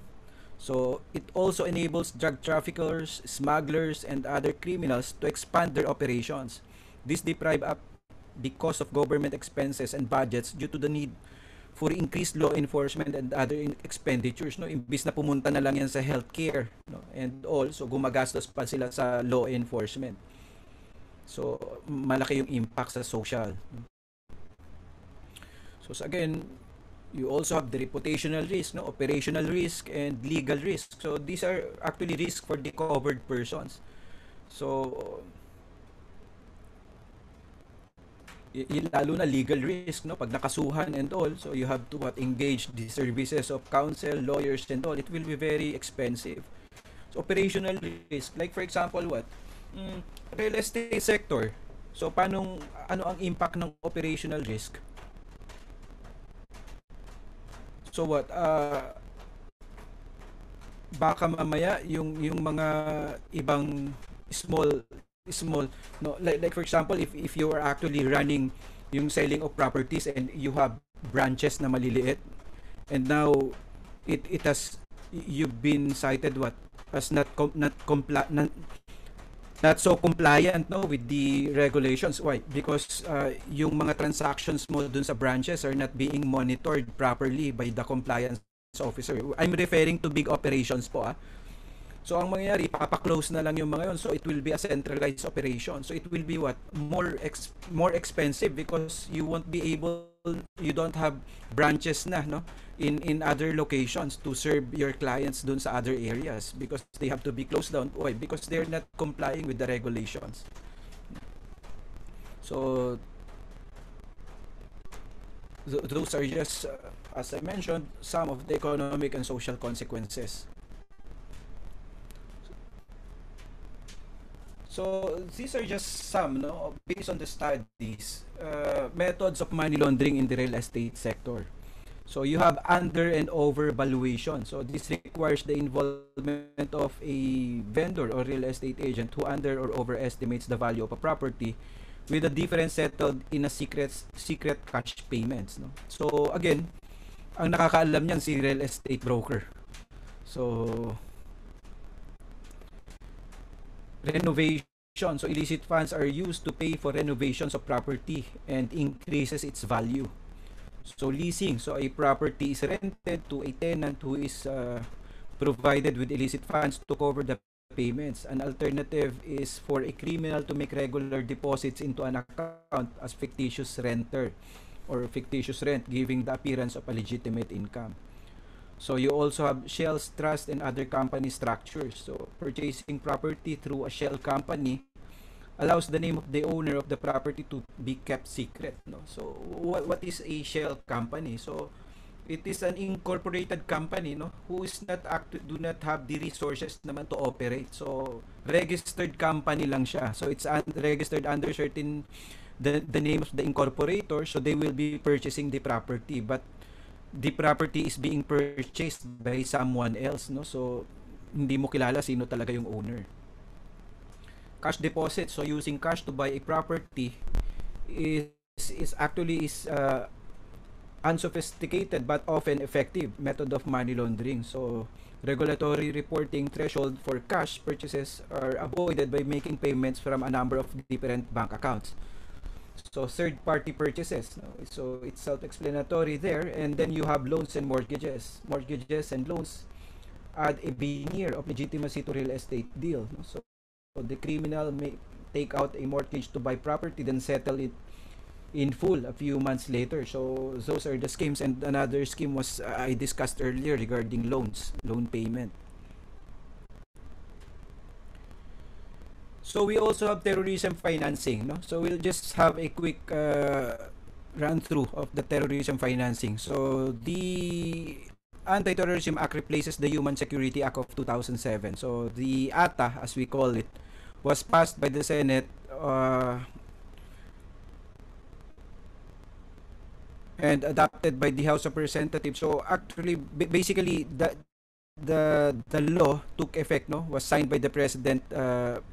So it also enables drug traffickers, smugglers, and other criminals to expand their operations. This deprive up the cost of government expenses and budgets due to the need for increased law enforcement and other expenditures, no. Imbis na pumunta na lang yan sa healthcare, no, and also gumagastos pa sila sa law enforcement. So malaki yung impact sa social. So again, you also have the reputational risk, no, operational risk, and legal risk. So these are actually risks for the covered persons. So lalo na legal risk, no, pag nakasuhan and all, so you have to engage the services of counsel, lawyers, and all. It will be very expensive. So operational risk, like for example real estate sector. So ano ang impact ng operational risk? So baka mamaya yung mga ibang small, no, like for example, if you are actually running yung selling of properties and you have branches na maliliit, and now it has, you've been cited as not so compliant, no, with the regulations. Why? Because yung mga transactions mo dun sa branches are not being monitored properly by the compliance officer. I'm referring to big operations po. So ang mangyayari, papaklose na lang yung mga yun. So it will be a centralized operation. So it will be more expensive because you won't be able, you don't have branches na, no, in other locations to serve your clients dun sa other areas because they have to be closed down. Why? Because they're not complying with the regulations. So those are just, as I mentioned, some of the economic and social consequences. So these are just some, no, based on the studies, methods of money laundering in the real estate sector. So you have under and over valuation. So this requires the involvement of a vendor or real estate agent who under or overestimates the value of a property with a difference settled in a secret cash payments, no. So again, ang nakakaalam niyan si real estate broker. So renovation. So illicit funds are used to pay for renovations of property and increases its value. So leasing, so a property is rented to a tenant who is provided with illicit funds to cover the payments. An alternative is for a criminal to make regular deposits into an account as fictitious renter or fictitious rent, giving the appearance of a legitimate income. So you also have shells, trust, and other company structures. So purchasing property through a shell company allows the name of the owner of the property to be kept secret. No? So what is a shell company? So it is an incorporated company, no, who is not do not have the resources naman to operate. So registered company lang siya. So it's registered under certain the name of the incorporator. So they will be purchasing the property, but the property is being purchased by someone else, no? So hindi mo kilala sino talaga yung owner. Cash deposit, so using cash to buy a property is actually unsophisticated but often effective method of money laundering. So regulatory reporting threshold for cash purchases are avoided by making payments from a number of different bank accounts. So third-party purchases, no? So it's self-explanatory there. And then you have loans and mortgages. Mortgages and loans add a veneer of legitimacy to real estate deal, no? So the criminal may take out a mortgage to buy property, then settle it in full a few months later. So those are the schemes. And another scheme was I discussed earlier regarding loans, loan payment. So we also have terrorism financing, no? So we'll just have a quick run through of the terrorism financing. So the Anti-Terrorism Act replaces the Human Security Act of 2007. So the ATA, as we call it, was passed by the Senate and adopted by the House of Representatives. So actually, basically, the law took effect, no, was signed by the president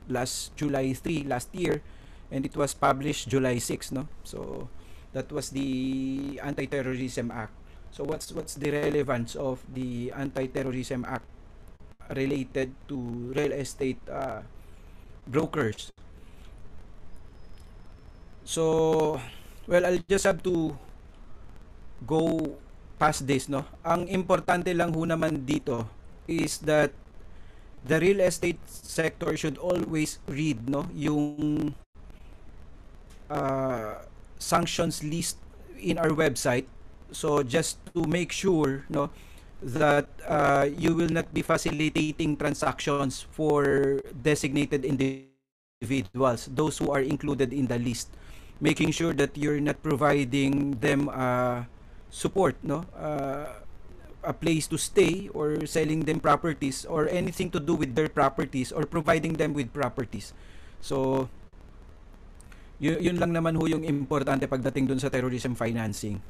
last July 3 last year, and it was published July 6, no? So that was the Anti-Terrorism Act. So what's the relevance of the Anti-Terrorism Act related to real estate brokers? So well, I'll just have to go past this, no? Ang importante lang ho naman dito is that the real estate sector should always read, no, yung sanctions list in our website. So just to make sure, no, that you will not be facilitating transactions for designated individuals, those who are included in the list, making sure that you're not providing them support, no, a place to stay, or selling them properties, or anything to do with their properties, or providing them with properties. So yun lang naman ho yung importante pagdating dun sa terrorism financing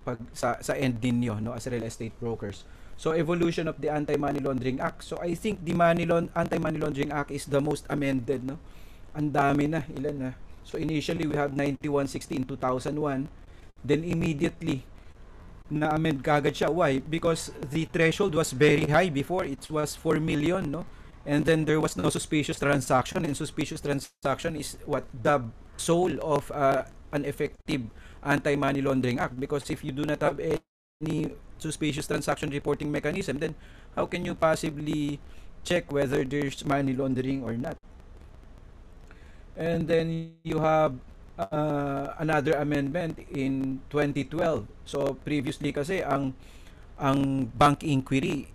pag sa end ninyo, no, as real estate brokers. So evolution of the Anti-Money Laundering Act. So I think the Anti-Money Laundering Act is the most amended, no. Ang dami na, ilan na. So initially we have 9160 in 2001. Then immediately na-amend kagad siya. Why? Because the threshold was very high before. It was 4 million, no? And then there was no suspicious transaction. And suspicious transaction is what the soul of an effective Anti-Money Laundering Act. Because if you do not have any suspicious transaction reporting mechanism, then how can you possibly check whether there's money laundering or not? And then you have another amendment in 2012. So previously kasi ang bank inquiry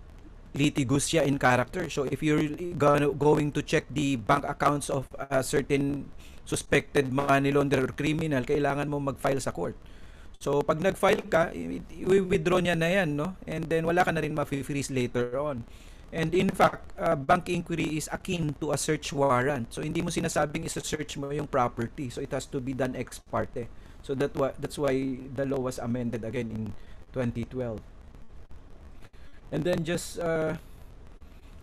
litigious siya in character. So if you're going to check the bank accounts of a certain suspected money launderer or criminal, kailangan mo mag-file sa court. So pag nag-file ka, i-withdraw niya na yan, no? And then wala ka na rin ma-freeze later on. And in fact, bank inquiry is akin to a search warrant. So hindi mo sinasabing isa-search mo yung property. So it has to be done ex parte. So that's why the law was amended again in 2012. And then just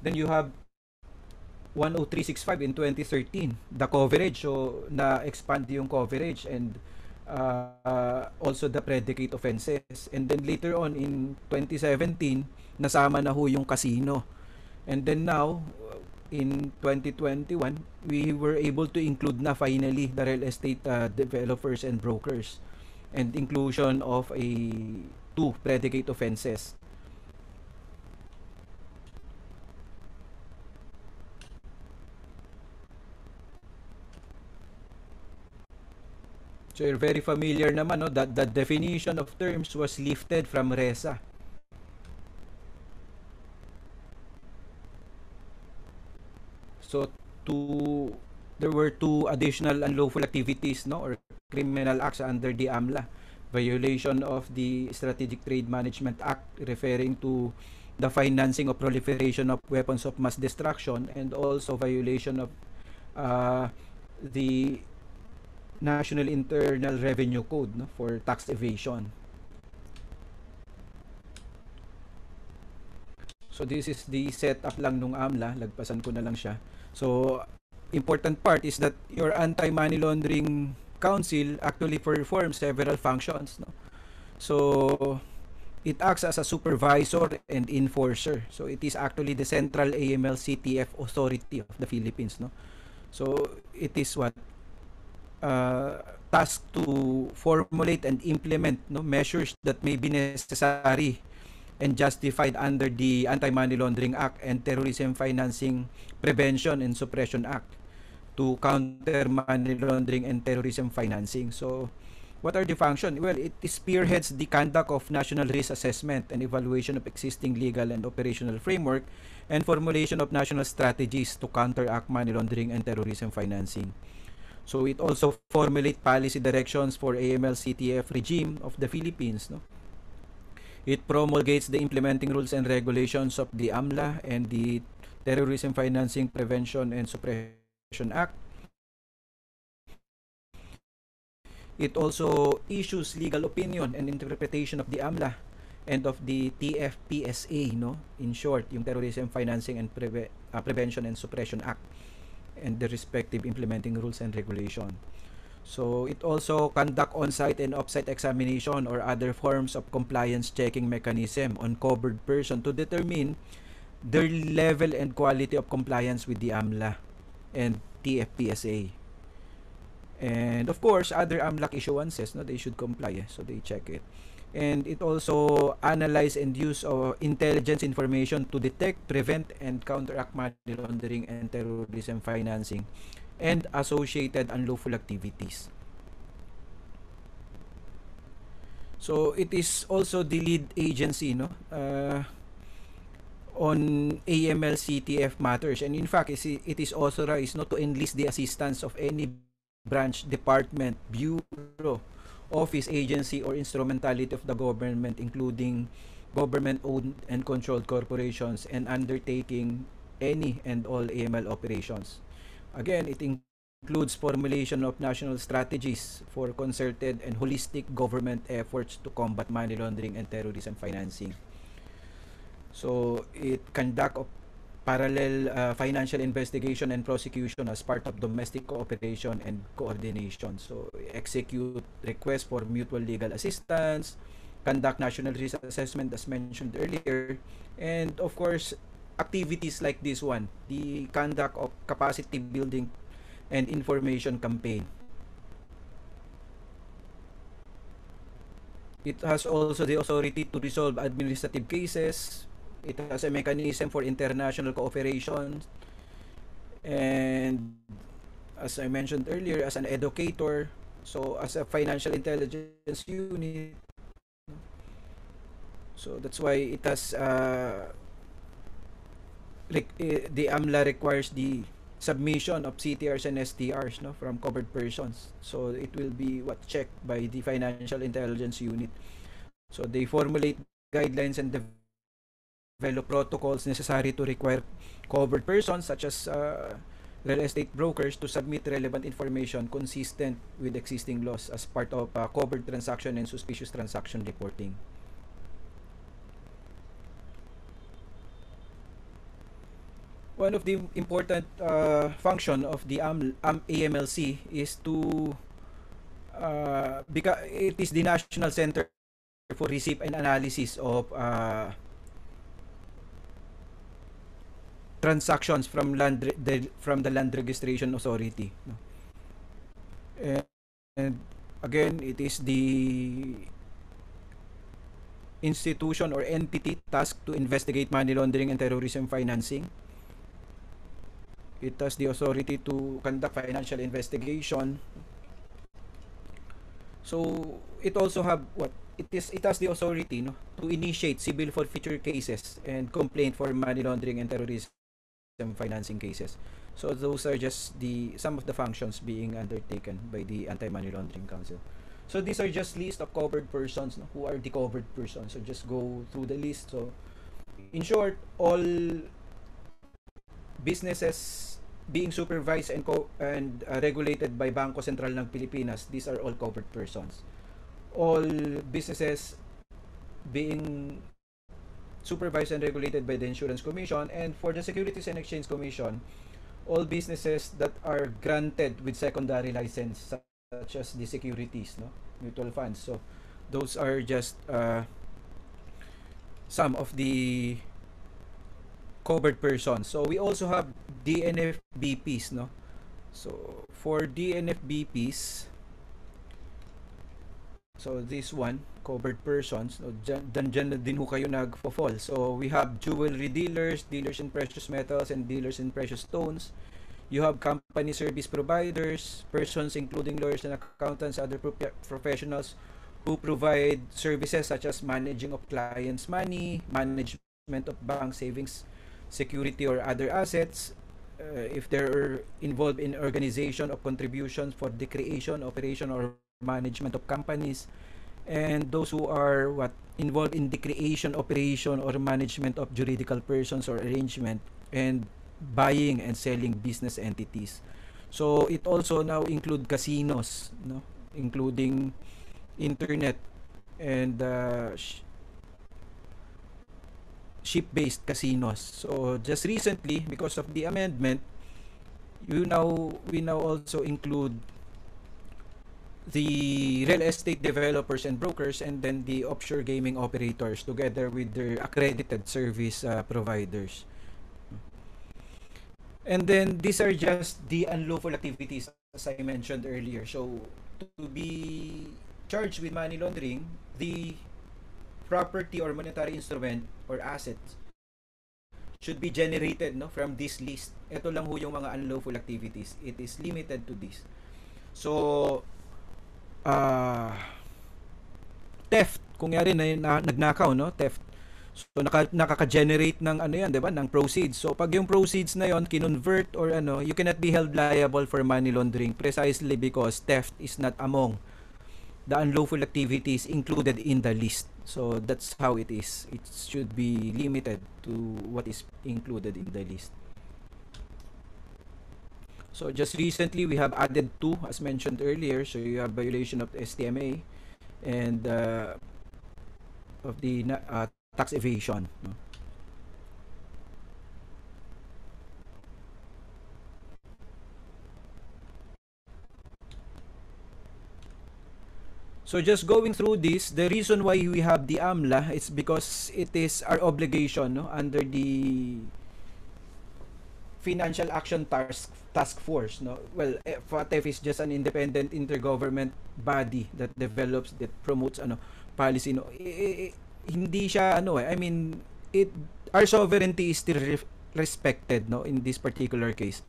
then you have 10365 in 2013, the coverage. So na-expand yung coverage, and also the predicate offenses. And then later on in 2017, nasama na ho yung casino. And then now, in 2021, we were able to include na finally the real estate developers and brokers, and inclusion of a 2 predicate offenses. So you're very familiar naman, no, that the definition of terms was lifted from RESA. So there were 2 additional unlawful activities, no, or criminal acts under the AMLA. Violation of the Strategic Trade Management Act, referring to the financing of proliferation of weapons of mass destruction, and also violation of the National Internal Revenue Code, no, for tax evasion. So this is the setup lang nung AMLA, lagpasan ko na lang siya. So important part is that your anti-money laundering council actually performs several functions, no? So it acts as a supervisor and enforcer. So it is actually the central AMLCTF authority of the Philippines, no? So it is what tasked to formulate and implement, no, measures that may be necessary and justified under the Anti-Money Laundering Act and Terrorism Financing Prevention and Suppression Act to counter money laundering and terrorism financing. So what are the functions? Well, it spearheads the conduct of national risk assessment and evaluation of existing legal and operational framework, and formulation of national strategies to counteract money laundering and terrorism financing. So it also formulate policy directions for AMLCTF regime of the Philippines, no? It promulgates the implementing rules and regulations of the AMLA and the Terrorism Financing Prevention and Suppression Act. It also issues legal opinion and interpretation of the AMLA and of the TFPSA, no? In short, yung Terrorism Financing and Prevention and Suppression Act, and the respective implementing rules and regulation. So it also conduct on-site and off-site examination or other forms of compliance checking mechanism on covered person to determine their level and quality of compliance with the AMLA and TFPSA. And of course, other AMLA issuances, no, they should comply, so they check it. And it also analyze and use intelligence information to detect, prevent, and counteract money laundering and terrorism financing and associated unlawful activities. So it is also the lead agency, no, on AMLCTF matters, and in fact it is authorized, no, to enlist the assistance of any branch, department, bureau, office, agency, or instrumentality of the government, including government-owned and controlled corporations, and undertaking any and all AML operations. Again, it includes formulation of national strategies for concerted and holistic government efforts to combat money laundering and terrorism financing. So it conduct of parallel financial investigation and prosecution as part of domestic cooperation and coordination. So execute requests for mutual legal assistance, conduct national risk assessment as mentioned earlier, and of course activities like this one, the conduct of capacity building and information campaign. It has also the authority to resolve administrative cases. It has a mechanism for international cooperation, and as I mentioned earlier, as an educator, so as a financial intelligence unit. So that's why it has the AMLA requires the submission of CTRs and STRs, no, from covered persons. So it will be checked by the financial intelligence unit. So they formulate guidelines and develop protocols necessary to require covered persons such as real estate brokers to submit relevant information consistent with existing laws as part of covered transaction and suspicious transaction reporting. One of the important function of the AMLC is to because it is the national center for receipt and analysis of transactions from the Land Registration Authority, no? And again, it is the institution or entity tasked to investigate money laundering and terrorism financing. It has the authority to conduct financial investigation. So it also have it has the authority, no, to initiate civil forfeiture cases and complaint for money laundering and terrorism financing cases. So those are just some of the functions being undertaken by the Anti-Money Laundering Council. So these are just list of covered persons, no, who are the covered persons. So just go through the list. So in short, all businesses being supervised and regulated by Bangko Sentral ng Pilipinas, these are all covered persons. All businesses being supervised and regulated by the Insurance Commission, and for the Securities and Exchange Commission, all businesses that are granted with secondary license, such as the securities, no, mutual funds. So those are just some of the covered persons. So we also have DNFBPs, no. So for DNFBPs, so this one, covered persons, so dyan na din ho kayo nagpo-fall. So we have jewelry dealers, dealers in precious metals and dealers in precious stones. You have company service providers, persons including lawyers and accountants, other professionals who provide services such as managing of clients' money, management of bank savings, security or other assets, if they're involved in organization of contributions for the creation, operation, or management of companies, and those who are involved in the creation, operation, or management of juridical persons or arrangement, and buying and selling business entities. So it also now include casinos, no, including internet and ship-based casinos. So just recently, because of the amendment, we now also include the real estate developers and brokers, and then the offshore gaming operators together with their accredited service providers. And then these are just the unlawful activities, as I mentioned earlier. So to be charged with money laundering, the property or monetary instrument or assets should be generated, no, from this list. Ito lang ho yung mga unlawful activities. It is limited to this. So theft, kung yari na nagnakaw, no, theft. So nakaka-generate ng ano yan, 'di ba, ng proceeds. So pag yung proceeds na yon kinonvert or ano, you cannot be held liable for money laundering precisely because theft is not among the unlawful activities included in the list. So that's how it is. It should be limited to what is included in the list. So just recently we have added two, as mentioned earlier. So you have violation of STMA and of the tax evasion, no? So just going through this, the reason why we have the AMLA is because it is our obligation, no, under the Financial Action Task Force, no. Well, FATF is just an independent intergovernment body that develops, that promotes policy, no. Hindi siya I mean, our sovereignty is still respected, no, in this particular case.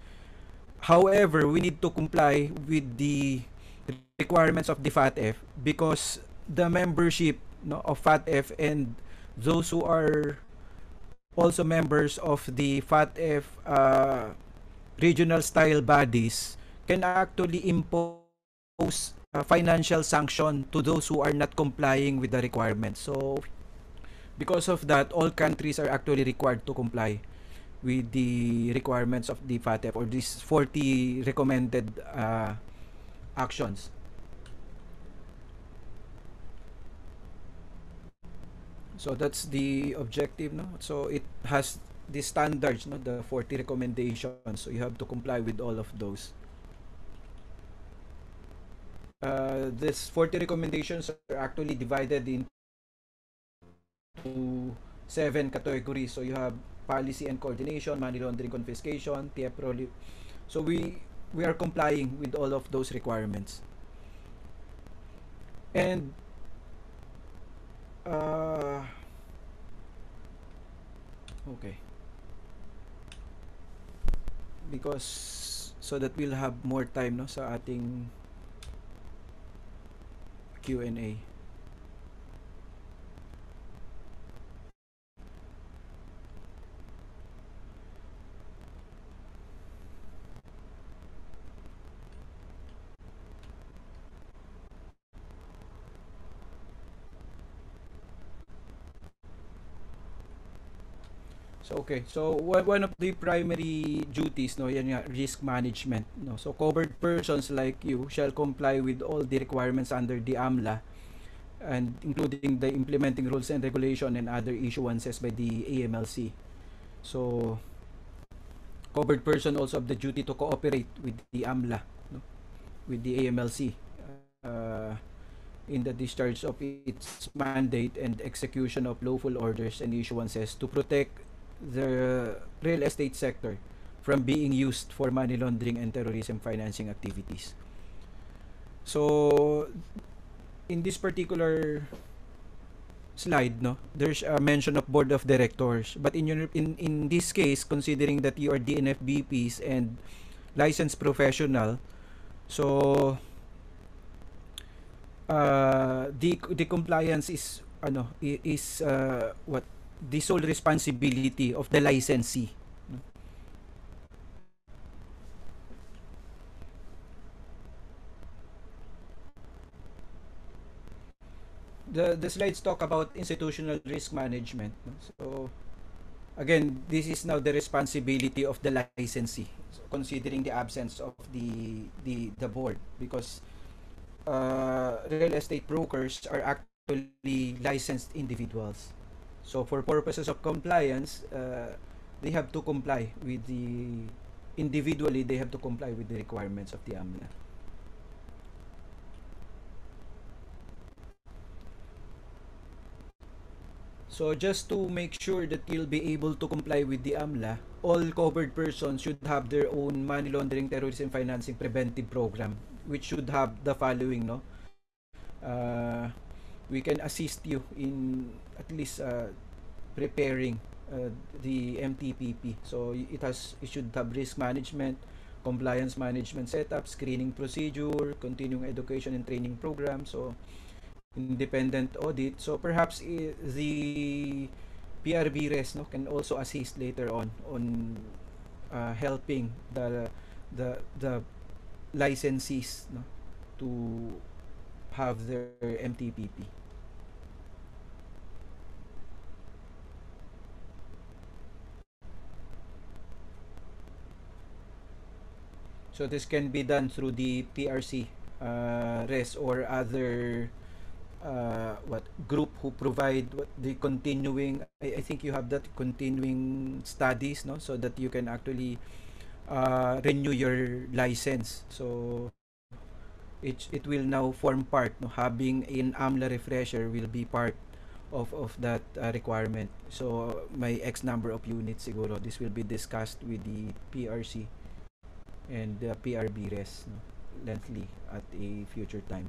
However, we need to comply with the requirements of the FATF because the membership, no, of FATF and those who are also members of the FATF regional style bodies can actually impose financial sanction to those who are not complying with the requirements. So because of that, all countries are actually required to comply with the requirements of the FATF or these 40 recommended actions. So that's the objective, no? So it has the standards, no, the 40 recommendations. So you have to comply with all of those. This 40 recommendations are actually divided into 7 categories. So you have policy and coordination, money laundering confiscation, TF so we are complying with all of those requirements. And okay, because so that we'll have more time no sa ating Q&A. So okay, so one of the primary duties no yan nga, risk management no. So covered persons like you shall comply with all the requirements under the AMLA, and including the implementing rules and regulation and other issuances by the AMLC. So covered person also have the duty to cooperate with the AMLA no, with the AMLC in the discharge of its mandate and execution of lawful orders and issuances to protect the real estate sector from being used for money laundering and terrorism financing activities. So in this particular slide no, there's a mention of board of directors, but in this case, considering that you are DNFBPs and licensed professional, so the compliance is what the sole responsibility of the licensee. The slides talk about institutional risk management. So again, this is now the responsibility of the licensee, so considering the absence of the board, because real estate brokers are actually licensed individuals. So for purposes of compliance, they have to comply with individually they have to comply with the requirements of the AMLA. So just to make sure that you'll be able to comply with the AMLA, all covered persons should have their own money laundering, terrorism financing preventive program, which should have the following no. We can assist you in at least preparing the MTPP. So it should have risk management, compliance management setup, screening procedure, continuing education and training program, so independent audit. So perhaps the PRBRES no can also assist later on helping the licensees no to have their MTPP. So this can be done through the PRC res or other group who provide the continuing, I think you have that continuing studies no, so that you can actually renew your license. So it will now form part no, having an AMLA refresher will be part of that requirement. So may X number of units siguro this will be discussed with the PRC and the PRBRES no, lengthily at a future time.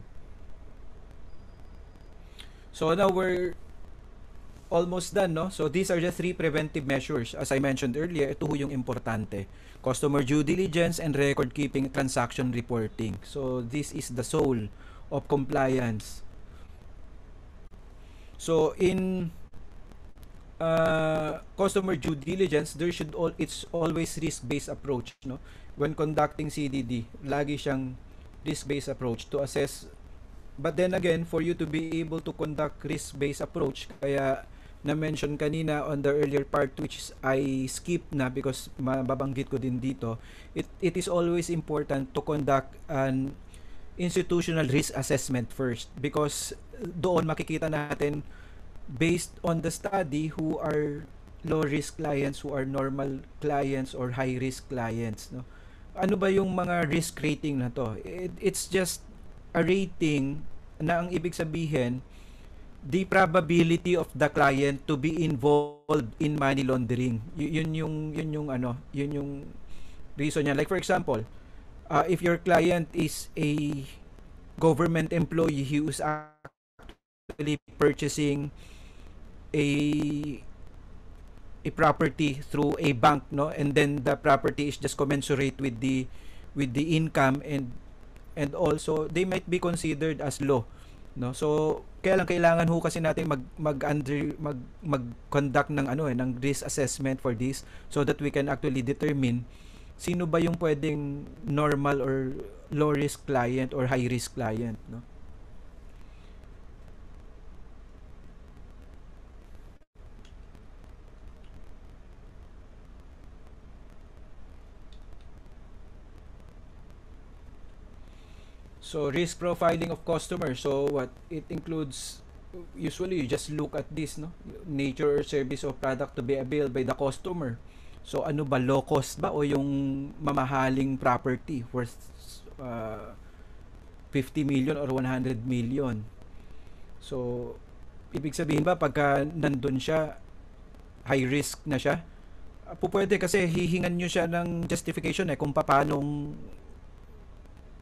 So now we're almost done no. So these are the 3 preventive measures as I mentioned earlier. Ito yung importante: customer due diligence and record keeping, transaction reporting. So this is the soul of compliance. So in customer due diligence, it's always risk-based approach no. When conducting CDD, lagi siyang risk-based approach to assess. But then again, for you to be able to conduct risk-based approach, kaya na-mention kanina on the earlier part, which I skip na because mababanggit ko din dito, it is always important to conduct an institutional risk assessment first, because doon makikita natin based on the study who are low risk clients, who are normal clients or high risk clients no. Ano ba yung mga risk rating na to? It's just a rating na ang ibig sabihin the probability of the client to be involved in money laundering. Yun yung reason niya. Like for example, if your client is a government employee who is actually purchasing a property through a bank, no, and then the property is just commensurate with the income, and also they might be considered as low, no. So kaya lang kailangan ho kasi natin mag-conduct ng ng risk assessment for this, so that we can actually determine sino ba yung pwedeng normal or low risk client or high risk client, no. So risk profiling of customers. So what it includes, usually you just look at this, no, nature or service or product to be availed by the customer. So ano ba, low cost ba o yung mamahaling property worth 50 million or 100 million? So ibig sabihin ba pagka nandun siya, high risk na siya? Pwede kasi hihingan nyo siya ng justification kung paanong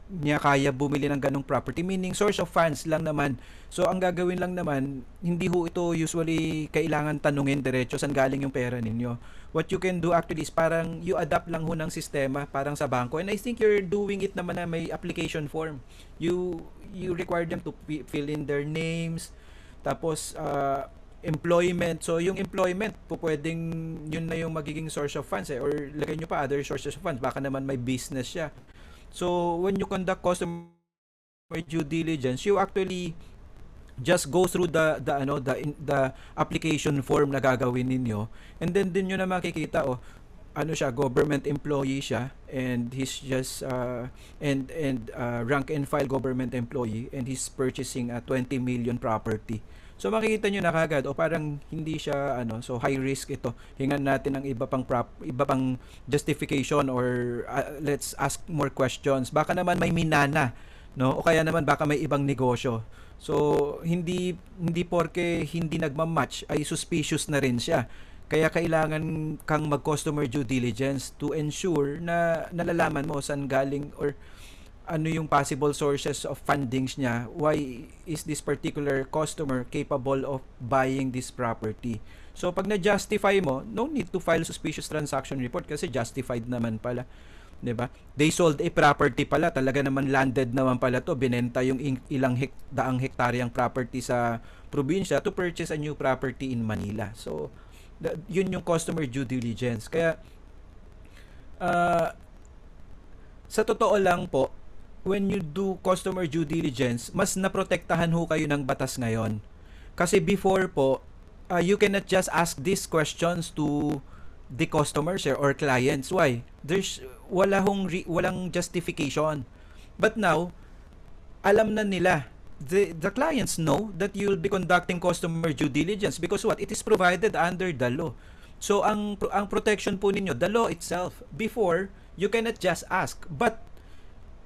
niya kaya bumili ng ganong property, meaning source of funds lang naman. So ang gagawin lang naman, hindi ho ito usually kailangan tanungin diretso saan galing yung pera ninyo. What you can do actually is parang you adapt lang ho ng sistema parang sa bangko, and I think you're doing it naman na may application form. You require them to fill in their names, tapos employment. So yung employment po pwedeng yun na yung magiging source of funds or lagay nyo pa other sources of funds, baka naman may business siya. So when you conduct customer due diligence, you actually just go through the application form na gagawin ninyo, and then din nyo na makikita siya, government employee siya, and he's just rank and file government employee, and he's purchasing a 20 million property. So makikita nyo na kagad parang hindi siya so high risk ito. Hingan natin ng iba pang justification, or let's ask more questions. Baka naman may minana, no? O kaya naman baka may ibang negosyo. So hindi porke hindi nagma-match ay suspicious na rin siya. Kaya kailangan kang mag-customer due diligence to ensure na nalalaman mo saan galing or ano yung possible sources of fundings niya. Why is this particular customer capable of buying this property? So pag na-justify mo, no need to file suspicious transaction report kasi justified naman pala, 'di ba? They sold a property pala, talaga naman landed naman pala to, binenta yung ilang daang hektaryang property sa probinsya to purchase a new property in Manila. So yun yung customer due diligence. Kaya sa totoo lang po, when you do customer due diligence, mas naprotektahan ho kayo ng batas ngayon. Kasi before po, you cannot just ask these questions to the customers or clients. Why? There's walang justification. But now, alam na nila. The clients know that you'll be conducting customer due diligence because what? It is provided under the law. So ang protection po ninyo, the law itself. Before, you cannot just ask. But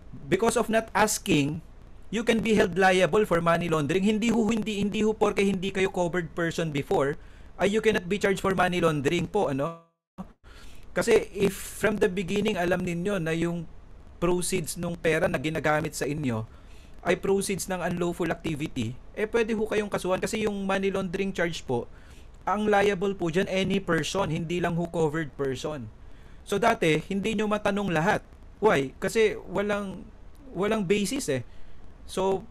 because of not asking, you can be held liable for money laundering. Hindi ho porke hindi kayo covered person before, ay you cannot be charged for money laundering po, Kasi if from the beginning alam ninyo na yung proceeds nung pera na ginagamit sa inyo ay proceeds ng unlawful activity, pwede ho kayong kasuhan kasi yung money laundering charge po, ang liable po dyan any person, hindi lang ho covered person. So dati, hindi nyo matanong lahat. Why? Kasi walang basis So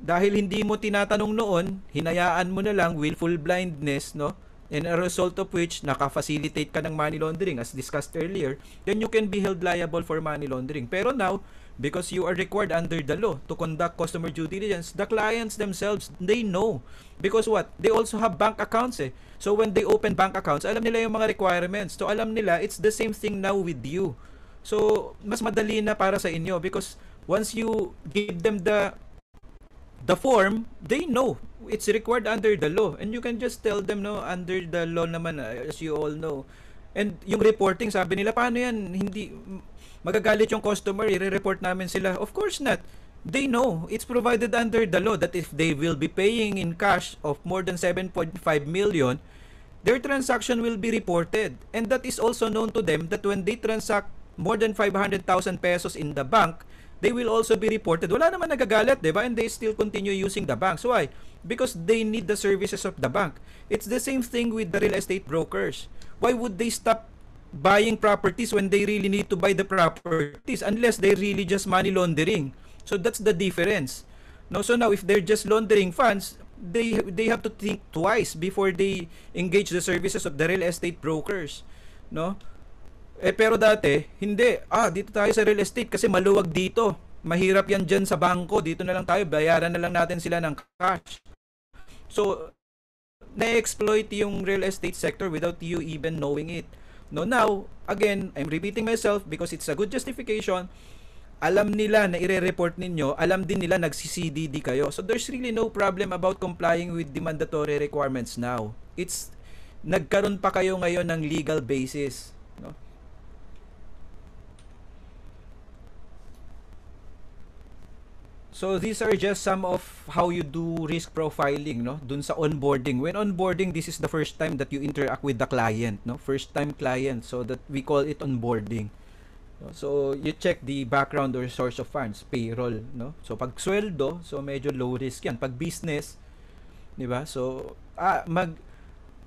dahil hindi mo tinatanong noon, hinayaan mo na lang, willful blindness, no? And a result of which naka-facilitate ka ng money laundering as discussed earlier, then you can be held liable for money laundering. Pero now, because you are required under the law to conduct customer due diligence, the clients themselves, they know. Because what? They also have bank accounts So when they open bank accounts, alam nila yung mga requirements. So alam nila, it's the same thing now with you. So mas madali na para sa inyo because once you give them the form, they know it's required under the law, and you can just tell them no, under the law naman, as you all know. And yung reporting, sabi nila, paano yan? Hindi magagalit yung customer, i-report namin sila. Of course not. They know it's provided under the law that if they will be paying in cash of more than 7.5 million, their transaction will be reported. And that is also known to them that when they transact more than 500,000 pesos in the bank, they will also be reported. Wala naman nagagalit, di ba? And they still continue using the banks. Why? Because they need the services of the bank. It's the same thing with the real estate brokers. Why would they stop buying properties when they really need to buy the properties unless they really just money laundering? So that's the difference. No, so now if they're just laundering funds, they have to think twice before they engage the services of the real estate brokers, no? Pero dati, hindi. Dito tayo sa real estate kasi maluwag dito. Mahirap yan dyan sa bangko. Dito na lang tayo, bayaran na lang natin sila ng cash. So, na-exploit yung real estate sector without you even knowing it. No, now, again, I'm repeating myself because it's a good justification. Alam nila na ire-report ninyo, alam din nila nagsi-CDD kayo. So there's really no problem about complying with the mandatory requirements now. It's nagkaroon pa kayo ngayon ng legal basis, no? So these are just some of how you do risk profiling, no? Dun sa onboarding. When onboarding, this is the first time that you interact with the client, no? First time client, so that we call it onboarding. So you check the background or source of funds, payroll, no? So pag sweldo, so medyo low risk yan. Pag business, 'di ba? So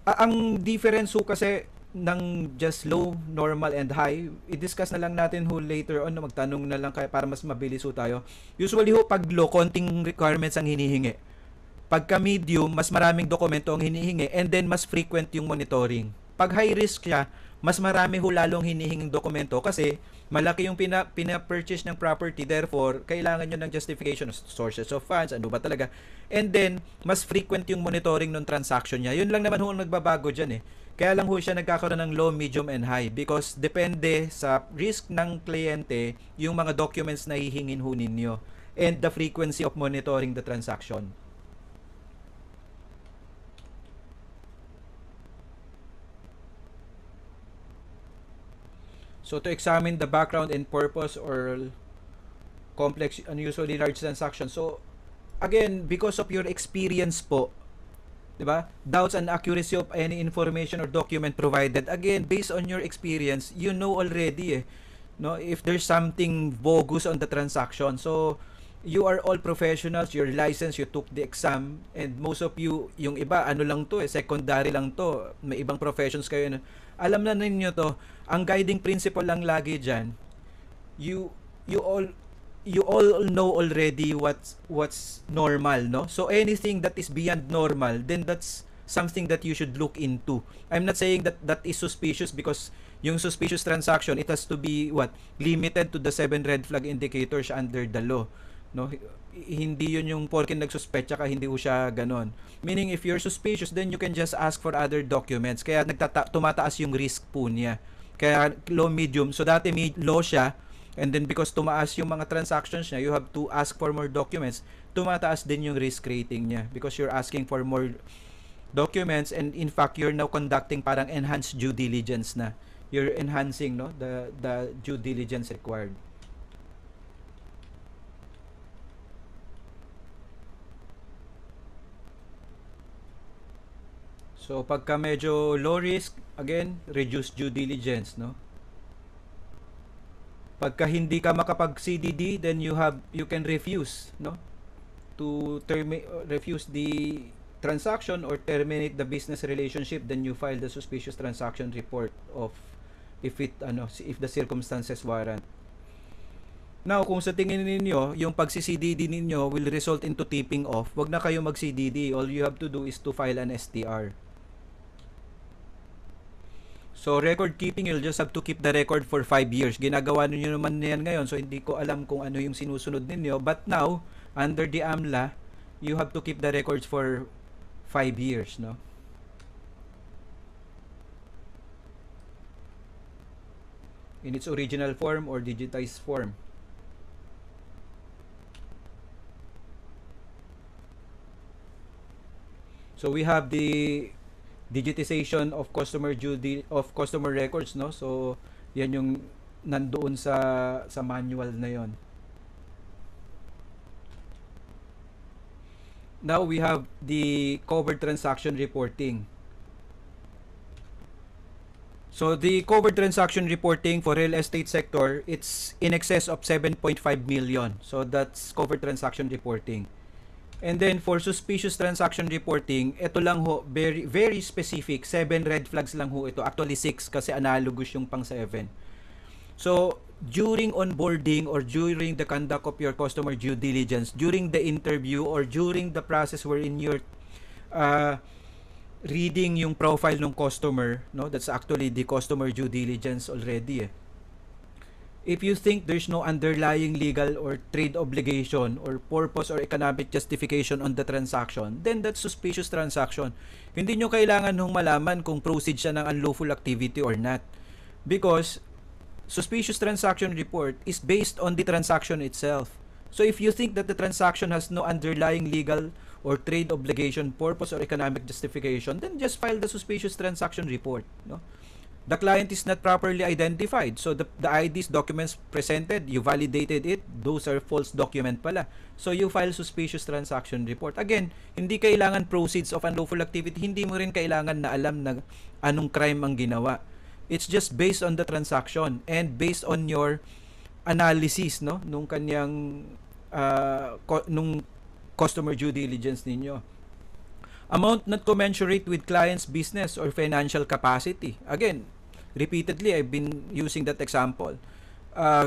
ang difference ho kasi ng just low, normal and high, i-discuss na lang natin ho later on, no? Magtanong na lang kaya para mas mabilis ho tayo. Usually ho pag low, konting requirements ang hinihingi. Pagka medium, mas maraming dokumento ang hinihingi and then mas frequent yung monitoring. Pag high risk siya, mas marami ho lalong hinihinging dokumento kasi malaki yung pina-purchase ng property, therefore kailangan nyo ng justification of sources of funds, ano ba talaga, and then mas frequent yung monitoring ng transaction niya. Yun lang naman ho ang nagbabago dyan eh. Kaya lang ho siya nagkakaroon ng low, medium and high because depende sa risk ng kliyente yung mga documents na hihingin ho ninyo and the frequency of monitoring the transaction. So to examine the background and purpose or complex, unusually large transaction. So again, because of your experience po, 'di ba? Doubts and accuracy of any information or document provided. Again, based on your experience, you know already no, if there's something bogus on the transaction. So you are all professionals, you're licensed, you took the exam, and most of you, yung iba, ano lang to secondary lang to, may ibang professions kayo. Alam na ninyo to, ang guiding principle lang lagi dyan, you all know already what's normal, no? So anything that is beyond normal, then that's something that you should look into. I'm not saying that is suspicious because yung suspicious transaction, it has to be limited to the 7 red flag indicators under the law, no? Hindi yun yung porke nagsuspecha ka, hindi ho siya ganon. Meaning if you're suspicious, then you can just ask for other documents. Kaya tumataas yung risk po niya. Kaya low, medium. So dati low siya, and then because tumaas yung mga transactions niya, you have to ask for more documents. Tumataas din yung risk rating niya because you're asking for more documents, and in fact you're now conducting parang enhanced due diligence na. You're enhancing, no, the due diligence required. So pagka medyo low risk, again, reduce due diligence, no? Pagka hindi ka makapag-CDD, then you can refuse, no? To refuse the transaction or terminate the business relationship, then you file the suspicious transaction report of if the circumstances warrant. Now, kung sa tingin ninyo, yung pag-CDD ninyo will result into tipping off, wag na kayo mag-CDD. All you have to do is to file an STR. So, record keeping, you'll just have to keep the record for 5 years. Ginagawa niyo naman yan ngayon, so hindi ko alam kung ano yung sinusunod ninyo. But now, under the AMLA, you have to keep the records for 5 years, no? In its original form or digitized form. So, we have the digitization of customer records, no? So yan yung nandoon sa manual na yon. Now we have the covered transaction reporting. So the covered transaction reporting for real estate sector, it's in excess of 7.5 million. So that's covered transaction reporting. And then for suspicious transaction reporting, ito lang ho, very very specific, 7 red flags lang ho ito. Actually 6 kasi analogous yung pang 7. So during onboarding or during the conduct of your customer due diligence, during the interview or during the process wherein you're reading yung profile ng customer, no, that's actually the customer due diligence already. If you think there's no underlying legal or trade obligation or purpose or economic justification on the transaction, then that's suspicious transaction. Hindi nyo kailangan nung malaman kung proceed siya ng unlawful activity or not. Because suspicious transaction report is based on the transaction itself. So if you think that the transaction has no underlying legal or trade obligation, purpose or economic justification, then just file the suspicious transaction report. No? The client is not properly identified. So the IDs, documents presented, you validated it, those are false document pala. So you file suspicious transaction report. Again, hindi kailangan proceeds of unlawful activity, hindi mo rin kailangan na alam na anong crime ang ginawa. It's just based on the transaction and based on your analysis, no, nung kanyang nung customer due diligence ninyo. Amount not commensurate with client's business or financial capacity. Again, repeatedly I've been using that example.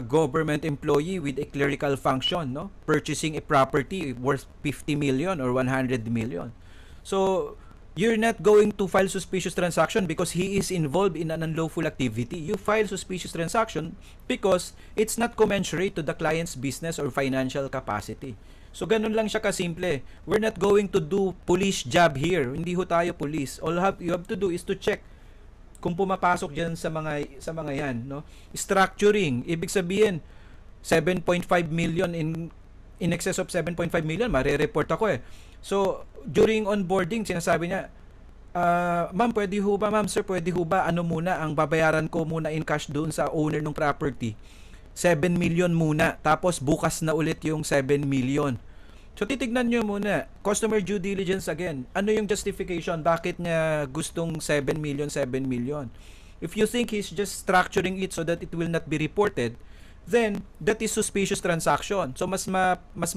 Government employee with a clerical function, no, purchasing a property worth 50 million or 100 million. So you're not going to file suspicious transaction because he is involved in an unlawful activity. You file suspicious transaction because it's not commensurate to the client's business or financial capacity. So ganun lang siya kasimple. We're not going to do police job here. Hindi ho tayo police. All you have to do is to check kung pumapasok diyan sa mga yan, no? Structuring, ibig sabihin 7.5 million in excess of 7.5 million, mare-report ako eh. So during onboarding, sinasabi niya, ma'am, pwede ho ba, ma'am, sir, pwede ho ba, ano muna, ang babayaran ko muna in cash doon sa owner ng property? 7 million muna, tapos bukas na ulit yung 7 million. So titignan nyo muna, customer due diligence again, ano yung justification, bakit niya gustong 7 million, 7 million? If you think he's just structuring it so that it will not be reported, then that is suspicious transaction. So mas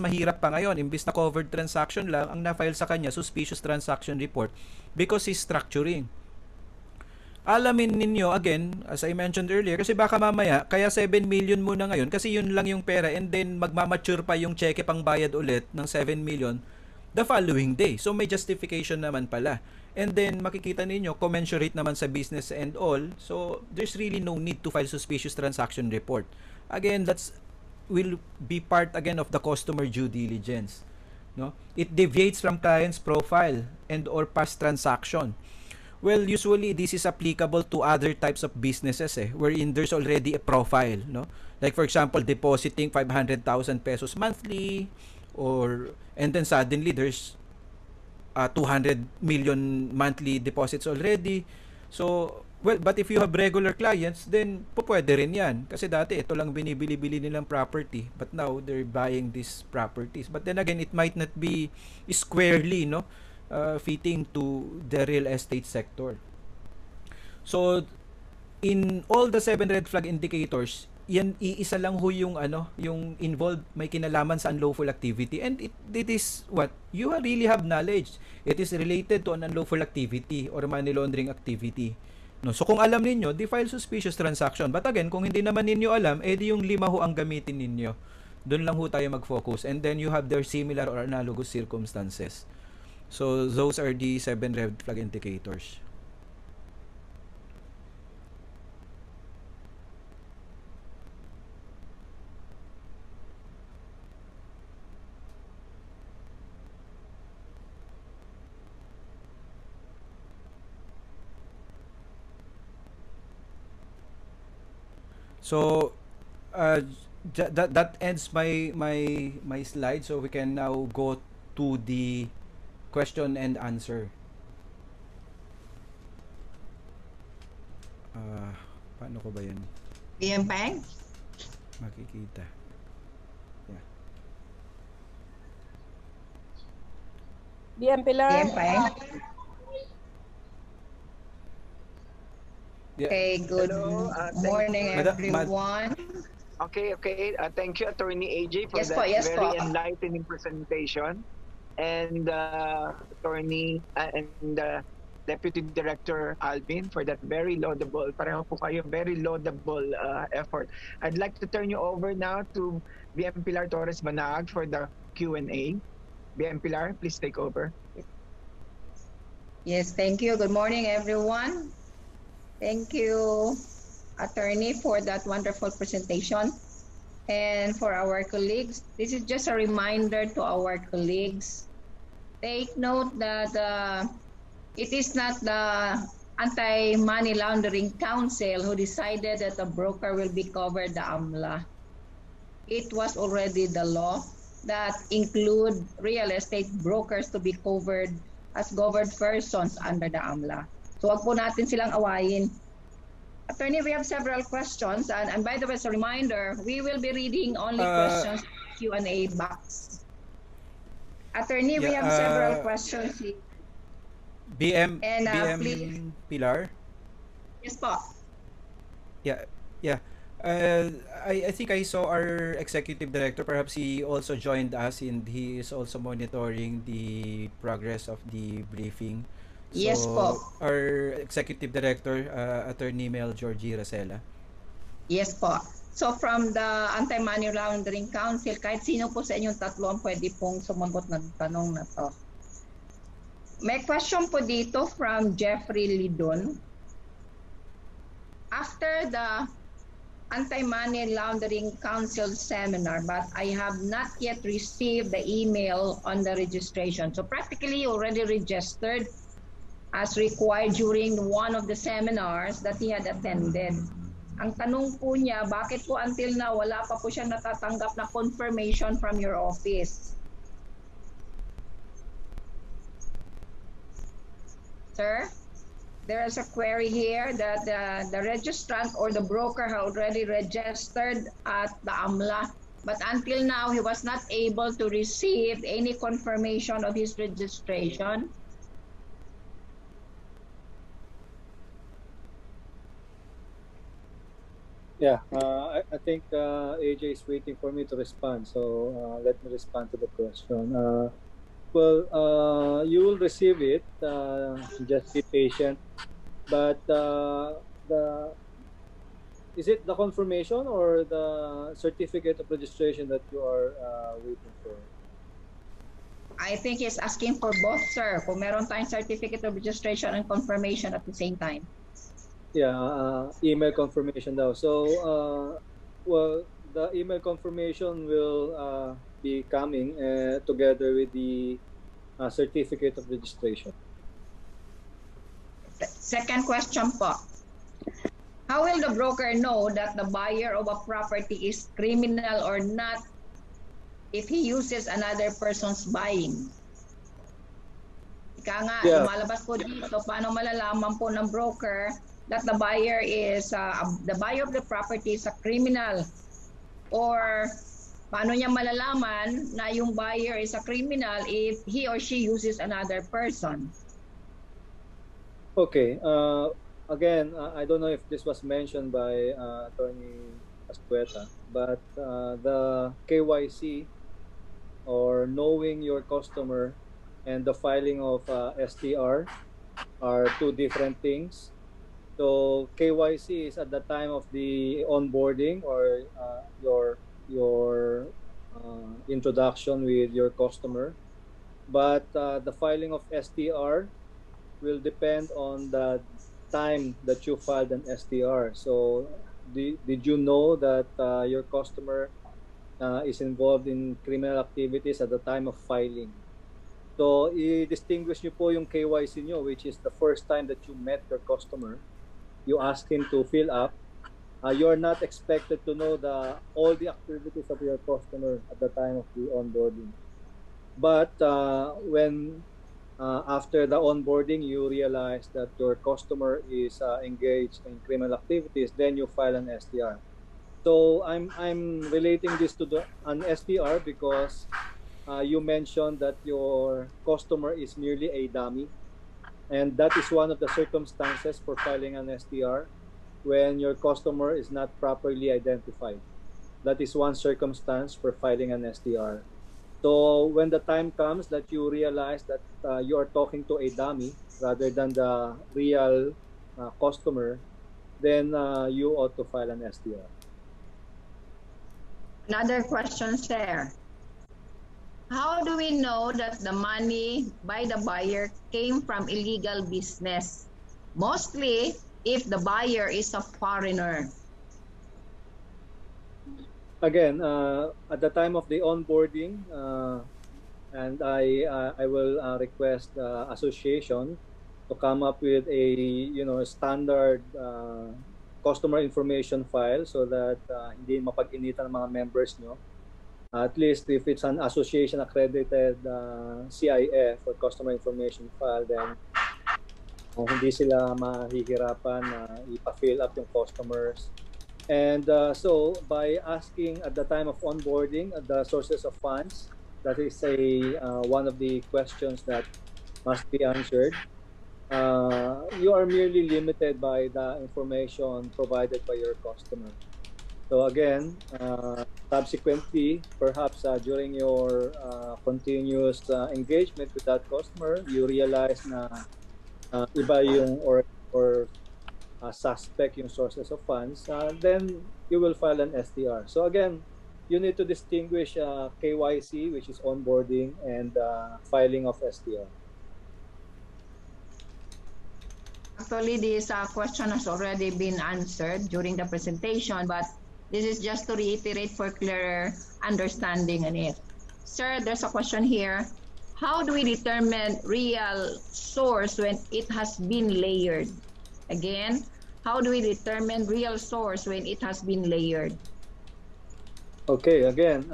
mahirap pa ngayon, imbis na covered transaction lang, ang na-file sa kanya, suspicious transaction report, because he's structuring. Alamin ninyo, again, as I mentioned earlier, kasi baka mamaya, kaya 7 million muna ngayon, kasi yun lang yung pera, and then magmamature pa yung cheque pang bayad ulit ng 7 million the following day. So may justification naman pala. And then makikita ninyo, commensurate naman sa business and all. So there's really no need to file suspicious transaction report. Again, that's will be part again of the customer due diligence. No? It deviates from client's profile and or past transaction. Well, usually this is applicable to other types of businesses wherein there's already a profile, no? Like for example, depositing 500,000 pesos monthly, and then suddenly there's 200 million monthly deposits already. So, well, but if you have regular clients, then pwede rin yan. Kasi dati ito lang binibili-bili nilang property, but now they're buying these properties. But then again, it might not be squarely, no, fitting to the real estate sector. So in all the 7 red flag indicators, yan iisa lang ho yung yung involved, may kinalaman sa unlawful activity, and it is what you really have knowledge. It is related to an unlawful activity or money laundering activity. No, so kung alam niyo, file suspicious transaction. But again, kung hindi naman ninyo alam, edi yung 5 ho ang gamitin ninyo. Doon lang ho tayo mag-focus, and then you have their similar or analogous circumstances. So those are the 7 red flag indicators. So that ends my slide. So we can now go to the question and answer. Paano ko ba yan? PM Peng? Makikita. Yeah. BM Pilar? PM pa. Yeah. Okay, good Hello, morning, everyone. Okay. Thank you, Attorney AJ, for Yes that po, yes very po. enlightening presentation. And Attorney and Deputy Director Alvin for that very laudable, pareho po kayo, very laudable effort. I'd like to turn you over now to BM Pilar Torres Banag for the Q&A. BM Pilar, please take over. Yes, thank you. Good morning, everyone. Thank you, Attorney, for that wonderful presentation. And for our colleagues, this is just a reminder to our colleagues. Take note that it is not the Anti-Money Laundering Council who decided that a broker will be covered the AMLA. It was already the law that include real estate brokers to be covered as governed persons under the AMLA. So wag po natin silang awayin. Attorney, we have several questions. And by the way, as a reminder, we will be reading only questions Q&A box. Attorney, we have several questions. BM Please. Pilar? Yes po. Yeah. I think I saw our executive director. Perhaps he also joined us and he is also monitoring the progress of the briefing. So, Yes po. Our executive director, Attorney Mel Georgie Racela. Yes po. So from the Anti-Money Laundering Council, kahit sino po sa inyong tatlo ang pwede pong sumagot ng tanong na to. May question po dito from Jeffrey Lidon. After the Anti-Money Laundering Council seminar, but I have not yet received the email on the registration. So practically already registered as required during one of the seminars that he had attended. Ang tanong po niya, bakit po until now wala pa po siyang natatanggap na confirmation from your office? Sir, there is a query here that the registrant or the broker had already registered at the AMLA, but until now he was not able to receive any confirmation of his registration. Yeah, I think AJ is waiting for me to respond, so let me respond to the question. Well, you will receive it, just be patient. But is it the confirmation or the certificate of registration that you are waiting for? I think he's asking for both, sir. Kung meron tayong certificate of registration and confirmation at the same time. Yeah, email confirmation daw. So, well, the email confirmation will be coming together with the certificate of registration. Second question po. How will the broker know that the buyer of a property is criminal or not if he uses another person's buying? Ika nga, lumalabas po dito, paano malalaman po ng broker that the buyer is the buyer of the property is a criminal, or paano niya malalaman na yung buyer is a criminal if he or she uses another person? Okay. Again, I don't know if this was mentioned by Attorney Ascueta, but the KYC or knowing your customer and the filing of STR are two different things. So KYC is at the time of the onboarding or your introduction with your customer, but the filing of STR will depend on the time that you filed an STR. So did you know that your customer is involved in criminal activities at the time of filing? So i-distinguish nyo po yung KYC nyo, which is the first time that you met your customer. You ask him to fill up. You are not expected to know all the activities of your customer at the time of the onboarding. But when after the onboarding, you realize that your customer is engaged in criminal activities, then you file an STR. So I'm relating this to an STR because you mentioned that your customer is merely a dummy, and that is one of the circumstances for filing an STR when your customer is not properly identified. That is one circumstance for filing an STR. So when the time comes that you realize that you are talking to a dummy rather than the real customer, then you ought to file an STR. Another question, sir. How do we know that the money by the buyer came from illegal business? Mostly if the buyer is a foreigner. Again, at the time of the onboarding, and I will request the association to come up with a standard customer information file so that hindi mapag-initan ng mga members nyo. At least if it's an association accredited CIF or customer information file, then hindi sila mahihirapan na ipa-fill up yung customers. And so by asking at the time of onboarding the sources of funds, that is one of the questions that must be answered. You are merely limited by the information provided by your customer. So again, subsequently, perhaps during your continuous engagement with that customer, you realize na iba yung or suspect yung sources of funds, then you will file an STR. So again, you need to distinguish KYC, which is onboarding, and filing of STR. Actually, this question has already been answered during the presentation, but this is just to reiterate for clearer understanding on it. Sir, there's a question here. How do we determine real source when it has been layered? Again, how do we determine real source when it has been layered? Okay, again,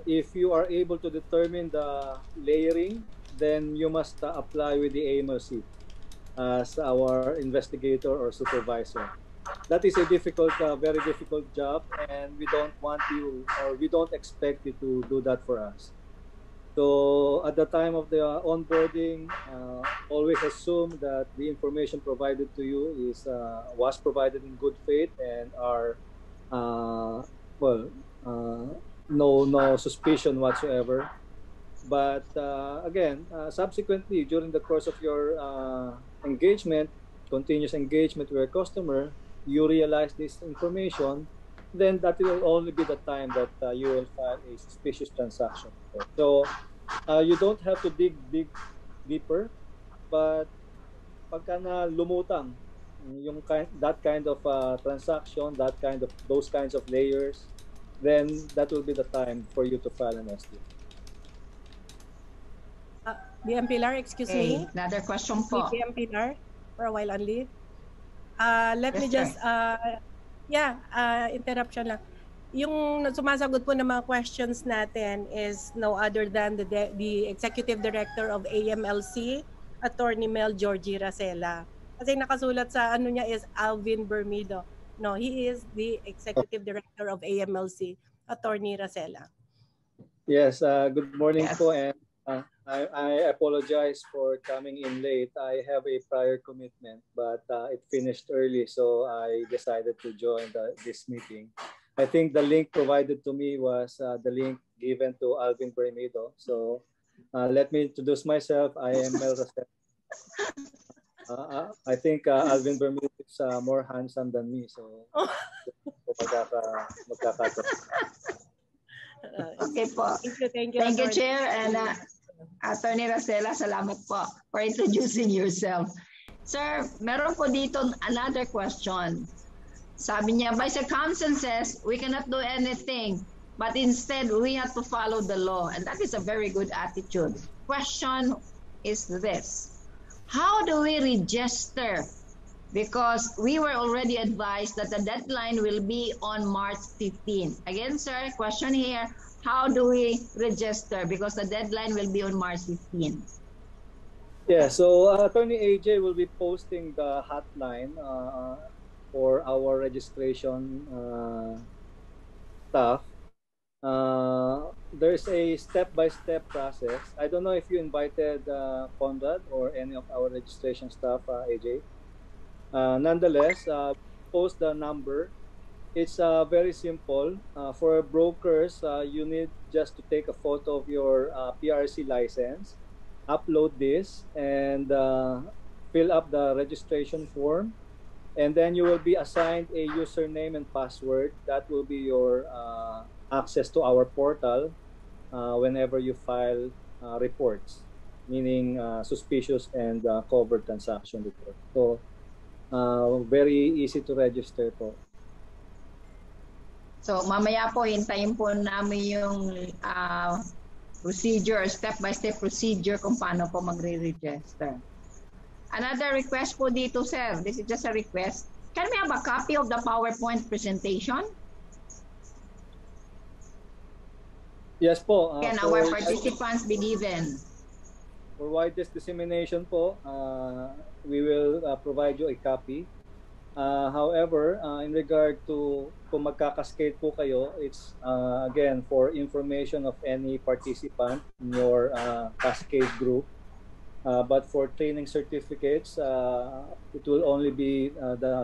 if you are able to determine the layering, then you must apply with the AMLC as our investigator or supervisor. That is a difficult, very difficult job, and we don't want you, or we don't expect you to do that for us. So at the time of the onboarding, always assume that the information provided to you was provided in good faith and are no suspicion whatsoever. But again, subsequently, during the course of your engagement, continuous engagement with your customer, you realize this information, then that will only be the time that you will file a suspicious transaction. So you don't have to dig deeper, but pagka na lumutang yung that kind of transaction, those kinds of layers, then that will be the time for you to file an STR. BM Pilar, excuse me. Another question po. BM Pilar, for a while only. Let me just, interruption lang. Yung sumasagot po ng mga questions natin is no other than the Executive Director of AMLC, Attorney Mel Georgie Racela. Kasi nakasulat sa ano niya is Alvin Bermido. No, he is the Executive Director of AMLC, Attorney Racela. Yes, good morning po, and I apologize for coming in late. I have a prior commitment, but it finished early, so I decided to join this meeting. I think the link provided to me was the link given to Alvin Bermido. So let me introduce myself. I am Mel Racela. I think Alvin Bermido is more handsome than me, so magkakataon. Okay po. Thank you, Thank you, Chair. And Attorney Racela, salamat po for introducing yourself. Sir, meron po dito another question. Sabi niya, by circumstances, we cannot do anything, but instead we have to follow the law. And that is a very good attitude. Question is this. How do we register? Because we were already advised that the deadline will be on March 15. Again, sir, question here, how do we register? Because the deadline will be on March 15. Yeah, so Attorney AJ will be posting the hotline for our registration staff. There's a step-by-step process. I don't know if you invited Conrad or any of our registration staff, AJ. Nonetheless, post the number. It's very simple. For brokers, you need just to take a photo of your PRC license, upload this, and fill up the registration form. And then you will be assigned a username and password. That will be your access to our portal whenever you file reports, meaning suspicious and covered transaction report. So, very easy to register po. So mamaya po, hintayin po namin yung procedure, step-by-step procedure kung paano po magre-register. Another request po dito, sir. This is just a request. Can we have a copy of the PowerPoint presentation? Yes po. Can our participants be given? For widest dissemination po, we will provide you a copy. However, in regard to kung magkakascade po kayo, it's again for information of any participant in your cascade group. But for training certificates, it will only be the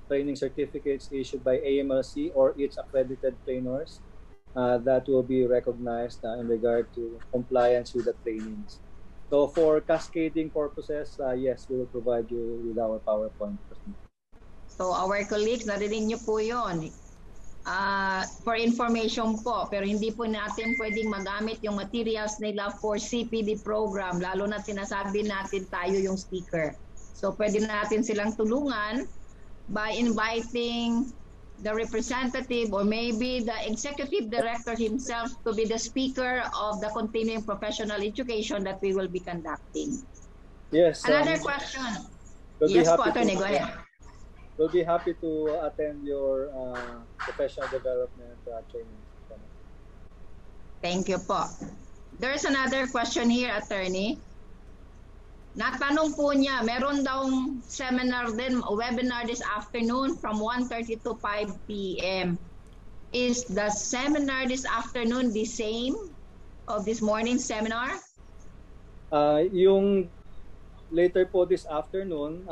training certificates issued by AMLC or its accredited trainers that will be recognized in regard to compliance with the trainings. So for cascading purposes, yes, we will provide you with our PowerPoint presentation. So our colleagues, narinig niyo po yun. For information po, pero hindi po natin pwedeng magamit yung materials nila for CPD program, lalo na sinasabi natin tayo yung speaker. So pwede natin silang tulungan by inviting the representative or maybe the executive director himself to be the speaker of the continuing professional education that we will be conducting. Yes. Another question. We'll Yes po, Attorney, go ahead. We'll be happy to attend your professional development training. Thank you po. There's another question here, Attorney. Natanong po niya, meron daw seminar din, webinar this afternoon from 1:30 to 5 p.m. Is the seminar this afternoon the same of this morning's seminar? Yung later po this afternoon,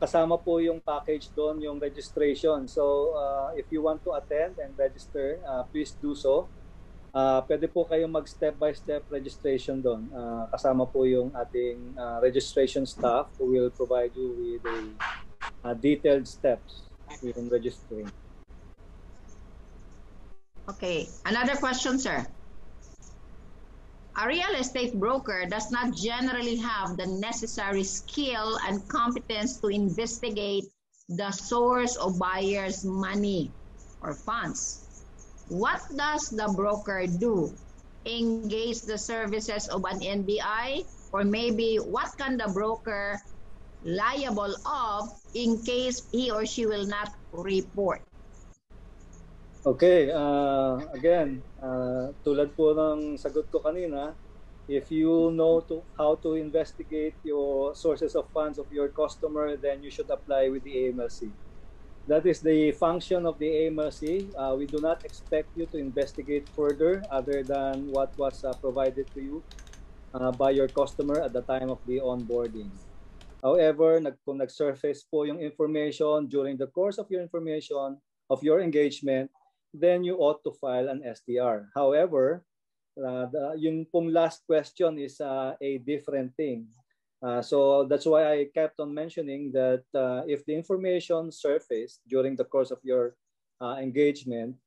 kasama po yung package doon, yung registration. So, if you want to attend and register, please do so. Pwede po kayong mag-step-by-step registration doon. Kasama po yung ating registration staff who will provide you with a detailed steps in registering. Okay. Another question, sir. A real estate broker does not generally have the necessary skill and competence to investigate the source of buyer's money or funds. What does the broker do? Engage the services of an NBI? Or maybe what can the broker liable of in case he or she will not report? Okay, again, tulad po ng sagot ko kanina, if you know how to investigate your sources of funds of your customer, then you should apply with the AMLC. That is the function of the AMLC. We do not expect you to investigate further other than what was provided to you by your customer at the time of the onboarding. However, kung nag-surface po yung information during the course of your engagement, then you ought to file an STR. However, yung pong last question is a different thing. So that's why I kept on mentioning that if the information surfaced during the course of your engagement,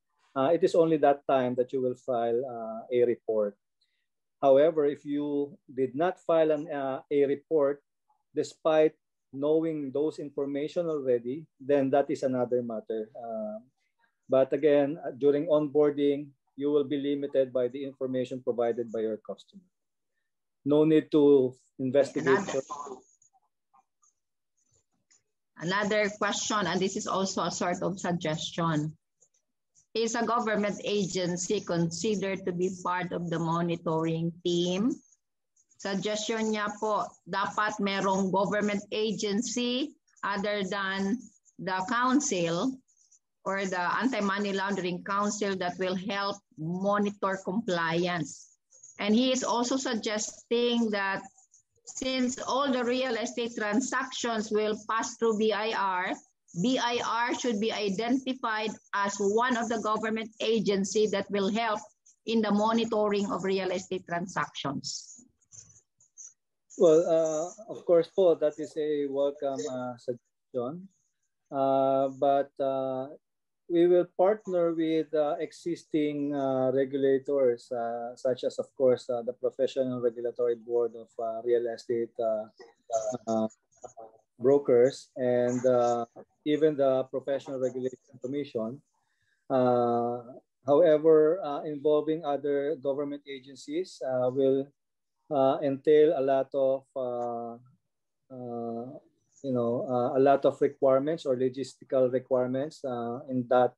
it is only that time that you will file a report. However, if you did not file a report despite knowing those information already, then that is another matter. But again, during onboarding, you will be limited by the information provided by your customer. No need to investigate. Another question, and this is also a sort of suggestion. Is a government agency considered to be part of the monitoring team? Suggestion niya po, dapat merong government agency other than the council or the Anti-Money Laundering Council that will help monitor compliance. And he is also suggesting that since all the real estate transactions will pass through BIR, BIR should be identified as one of the government agency that will help in the monitoring of real estate transactions. Well, of course po, that is a welcome suggestion. But we will partner with existing regulators, such as, of course, the Professional Regulatory Board of Real Estate Brokers, and even the Professional Regulation Commission. However, involving other government agencies will entail a lot of a lot of requirements or logistical requirements in that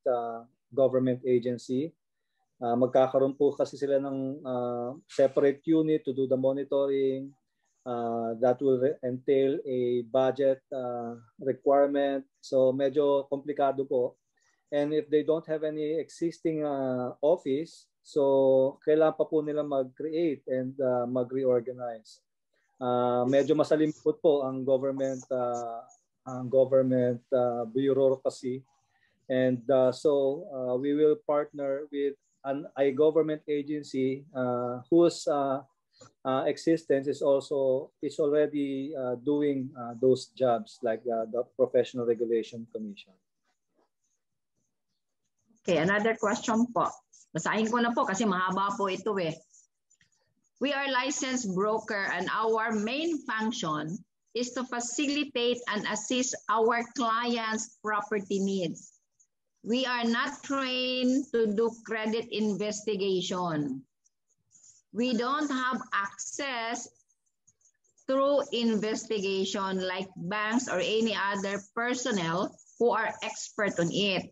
government agency. Magkakaroon po kasi sila ng separate unit to do the monitoring. That will entail a budget requirement. So medyo komplikado po. And if they don't have any existing office, so kailangan pa po nila mag-create and mag-reorganize. Medyo masalimpot po ang government bureaucracy, and so we will partner with a government agency whose existence is already doing those jobs, like the Professional Regulation Commission. Okay, another question po. Basahin ko na po kasi mahaba po ito eh. We are licensed broker and our main function is to facilitate and assist our clients' property needs. We are not trained to do credit investigation. We don't have access through investigation like banks or any other personnel who are expert on it.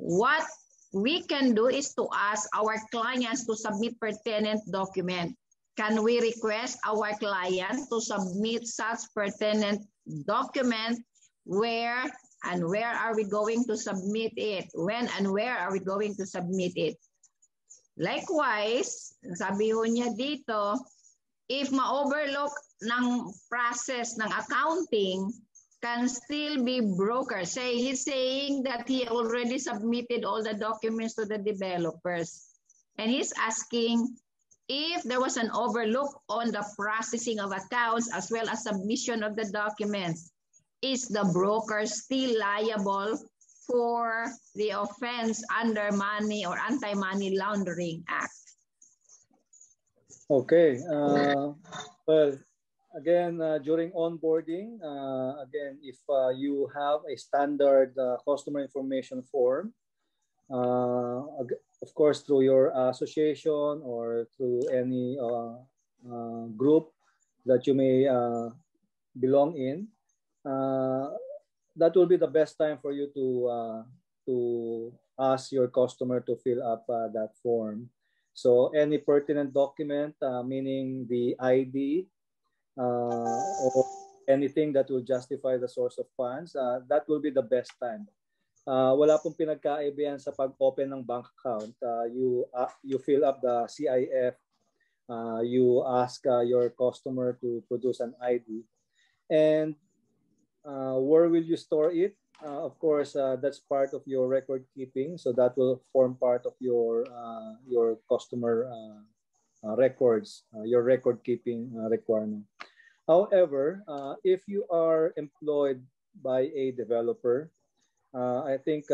What we can do is to ask our clients to submit pertinent document. Can we request our client to submit such pertinent document? Where and where are we going to submit it? When and where are we going to submit it? Likewise, sabi ho niya dito, if ma-overlook ng process ng accounting, can still be broker. He's saying that he already submitted all the documents to the developers. And he's asking if there was an overlook on the processing of accounts as well as submission of the documents, is the broker still liable for the offense under Money or Anti-Money Laundering Act? Okay. Well, again, during onboarding, again, if you have a standard customer information form, of course, through your association or through any group that you may belong in, that will be the best time for you to ask your customer to fill up that form. So any pertinent document, meaning the ID, or anything that will justify the source of funds, that will be the best time. Wala pong pinagkaiba yan sa pag-open ng bank account. You fill up the CIF, you ask your customer to produce an ID, and where will you store it? Of course, that's part of your record keeping, so that will form part of your customer records, your record keeping requirement. However, if you are employed by a developer, I think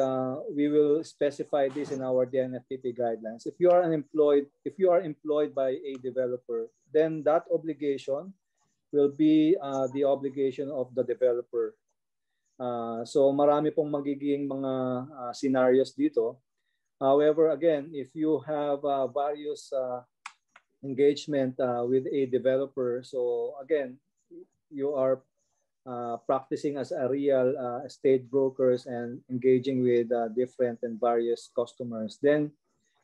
we will specify this in our DNFTP guidelines. If you are employed by a developer, then that obligation will be the obligation of the developer. So marami pong magiging mga scenarios dito. However, again, if you have various engagement with a developer, so again, you are practicing as a real estate brokers and engaging with different and various customers, then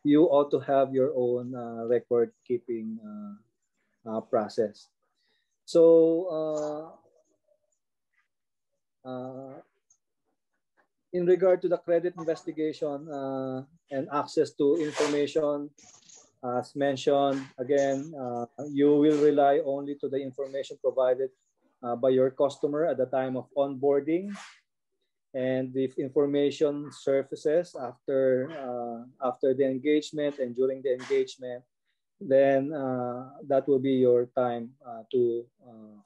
you ought to have your own record keeping process. So in regard to the credit investigation and access to information, as mentioned, again, you will rely only to the information provided by your customer at the time of onboarding. And if information surfaces after the engagement and during the engagement, then that will be your time to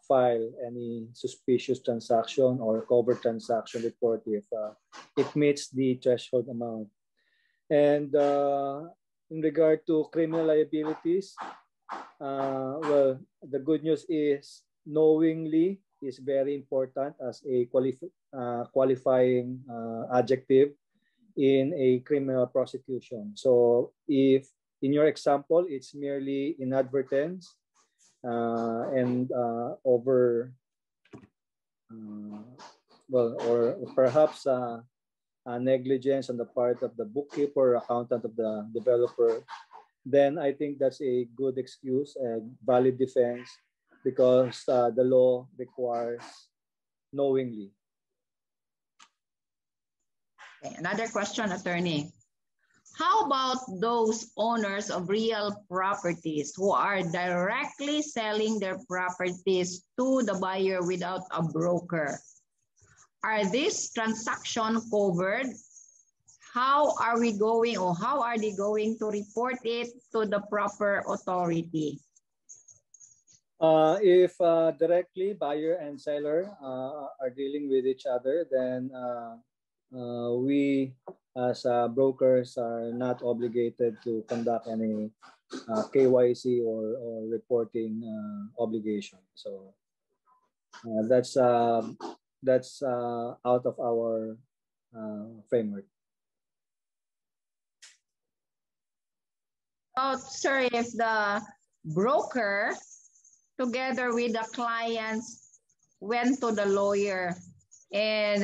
file any suspicious transaction or covert transaction report if it meets the threshold amount. And in regard to criminal liabilities, well, the good news is knowingly is very important as a qualifying adjective in a criminal prosecution. So if in your example, it's merely inadvertence and over, well, or perhaps negligence on the part of the bookkeeper or accountant of the developer, then I think that's a good excuse and valid defense because the law requires knowingly. Okay, another question, attorney. How about those owners of real properties who are directly selling their properties to the buyer without a broker? Are these transactions covered? How are we going, or how are they going to report it to the proper authority? If directly buyer and seller are dealing with each other, then we as brokers are not obligated to conduct any KYC or reporting obligation. So that's out of our framework. Sir, if the broker together with the clients went to the lawyer and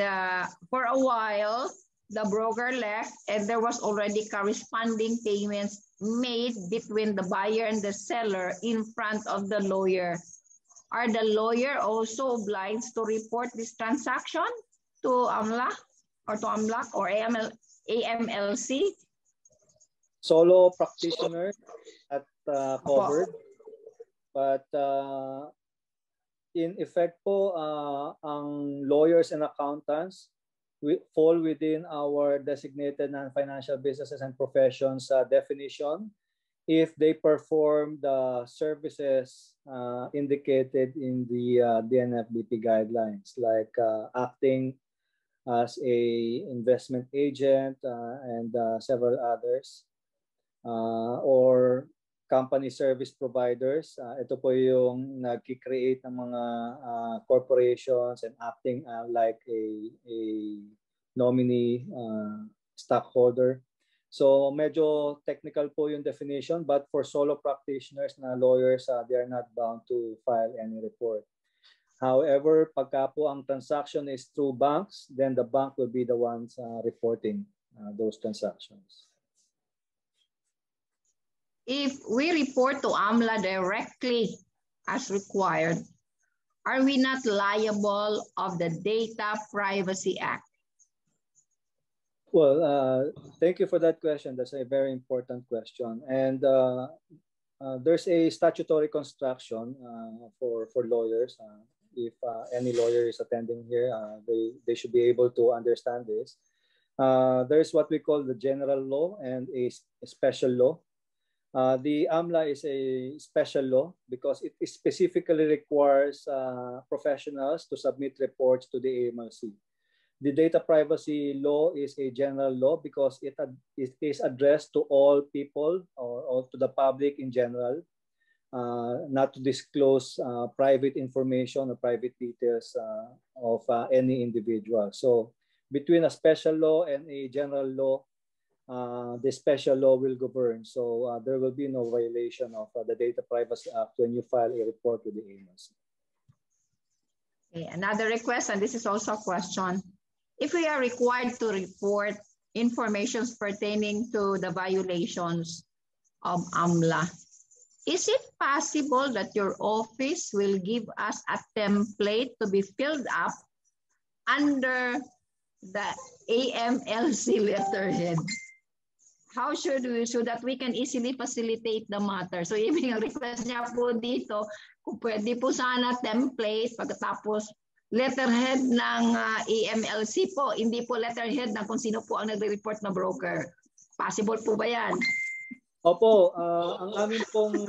for a while the broker left and there was already corresponding payments made between the buyer and the seller in front of the lawyer, are the lawyer also obliged to report this transaction to AMLA or to AMLA or AMLC? Solo practitioner at covered, but in effect po, ang lawyers and accountants fall within our designated non-financial businesses and professions definition if they perform the services indicated in the DNFBP guidelines, like acting as a investment agent and several others, or company service providers. Ito po yung nag-create ng mga corporations and acting like a nominee stockholder. So medyo technical po yung definition, but for solo practitioners na lawyers, they are not bound to file any report. However, pagka po ang transaction is through banks, then the bank will be the ones reporting those transactions. If we report to AMLA directly as required, are we not liable of the Data Privacy Act? Well, thank you for that question. That's a very important question. And there's a statutory construction for lawyers. If any lawyer is attending here, they should be able to understand this. There's what we call the general law and a special law. The AMLA is a special law because it specifically requires professionals to submit reports to the AMLC. The data privacy law is a general law because it is addressed to all people or to the public in general, not to disclose private information or private details of any individual. So between a special law and a general law, the special law will govern. So there will be no violation of the Data Privacy Act when you file a report with the AMLC. Okay, another request, and this is also a question. If we are required to report information pertaining to the violations of AMLA, is it possible that your office will give us a template to be filled up under the AMLC letterhead. How should we, so that we can easily facilitate the matter? So yung request niya po dito, kung pwede po sana template, pagkatapos letterhead ng AMLC po, hindi po letterhead ng kung sino po ang nagre-report na broker. Possible po ba yan? Opo, ang aming pong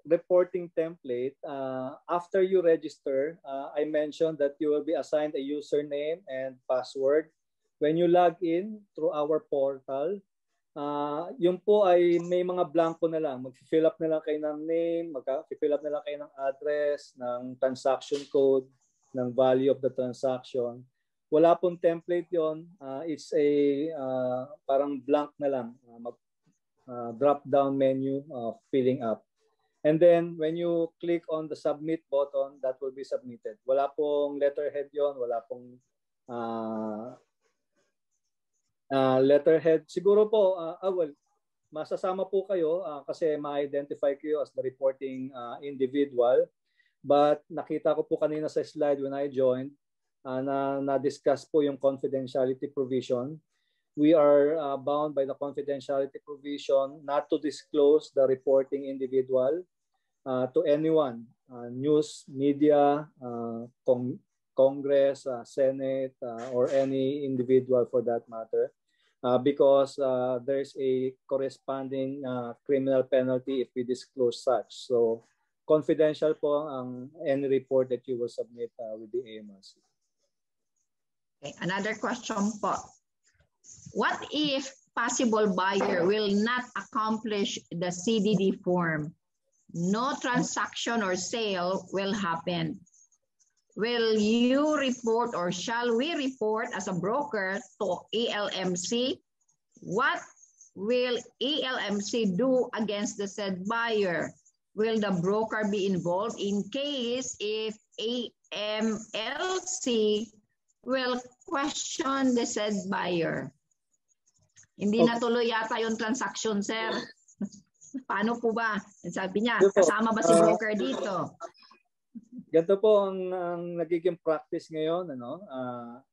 reporting template, after you register, I mentioned that you will be assigned a username and password. When you log in through our portal, yun po ay may mga blanco na lang. Mag-fill up na lang kayo ng name, mag-fill up na lang kayo ng address, ng transaction code, ng value of the transaction. Wala pong template yon. It's a parang blank na lang. Drop-down menu filling up. And then when you click on the submit button, that will be submitted. Wala pong letterhead yon, wala pong letterhead. Siguro po, masasama po kayo kasi ma-identify kayo as the reporting individual. But nakita ko po kanina sa slide when I joined, na-discuss po yung confidentiality provision. We are bound by the confidentiality provision not to disclose the reporting individual to anyone, news, media, Congress, Senate, or any individual for that matter, because there's a corresponding criminal penalty if we disclose such. So confidential po ang any report that you will submit with the AMLC. Okay, another question po. What if possible buyer will not accomplish the CDD form? No transaction or sale will happen. Will you report or shall we report as a broker to AMLC? What will AMLC do against the said buyer? Will the broker be involved in case if AMLC will question the said buyer? Hindi natuloy yata yung transaction, sir. Paano po ba? Sabi niya, kasama ba si broker dito? Ganito po ang nagiging practice ngayon,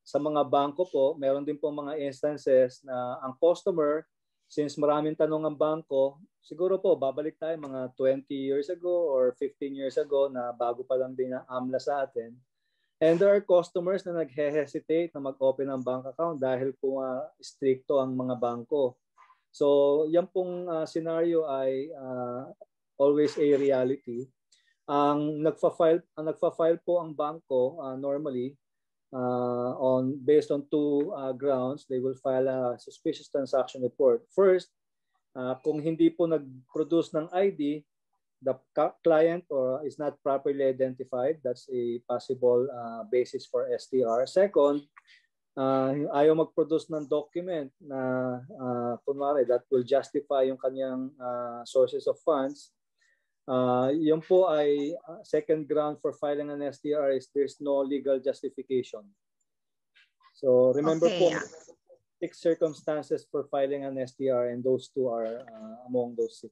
sa mga bangko po, meron din po mga instances na ang customer, since maraming tanong ang bangko, siguro po babalik tayo mga 20 years ago or 15 years ago na bago pa lang din ang AMLA sa atin. And there are customers na nag-hesitate na mag-open ng bank account dahil po stricto ang mga bangko. So yan pong scenario ay always a reality. Ang nagfa-file po ang bangko normally based on two grounds. They will file a suspicious transaction report. First, kung hindi po nag-produce ng ID, the client is not properly identified. That's a possible basis for STR. Second, ayaw mag-produce ng document na kunwari that will justify yung kanyang sources of funds. Yun po ay second ground for filing an STR is there's no legal justification. So remember po, 6 circumstances for filing an STR and those two are among those 6.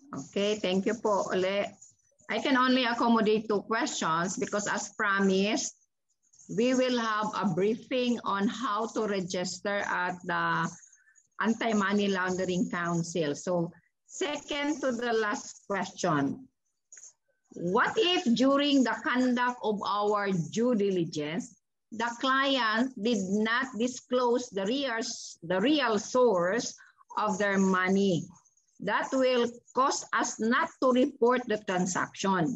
Okay, thank you po. Uli. I can only accommodate 2 questions because as promised, we will have a briefing on how to register at the Anti-Money Laundering Council. So second to the last question, what if during the conduct of our due diligence, the client did not disclose the real source of their money? That will cause us not to report the transaction.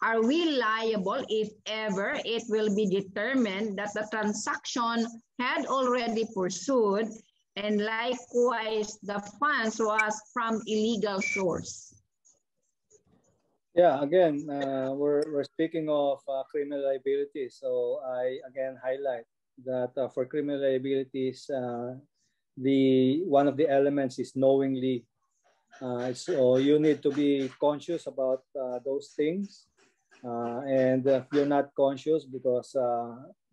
Are we liable if ever it will be determined that the transaction had already pursued and likewise the funds was from illegal source? Yeah, again, we're speaking of criminal liability. So I again highlight that for criminal liabilities, one of the elements is knowingly. So you need to be conscious about those things. And if you're not conscious because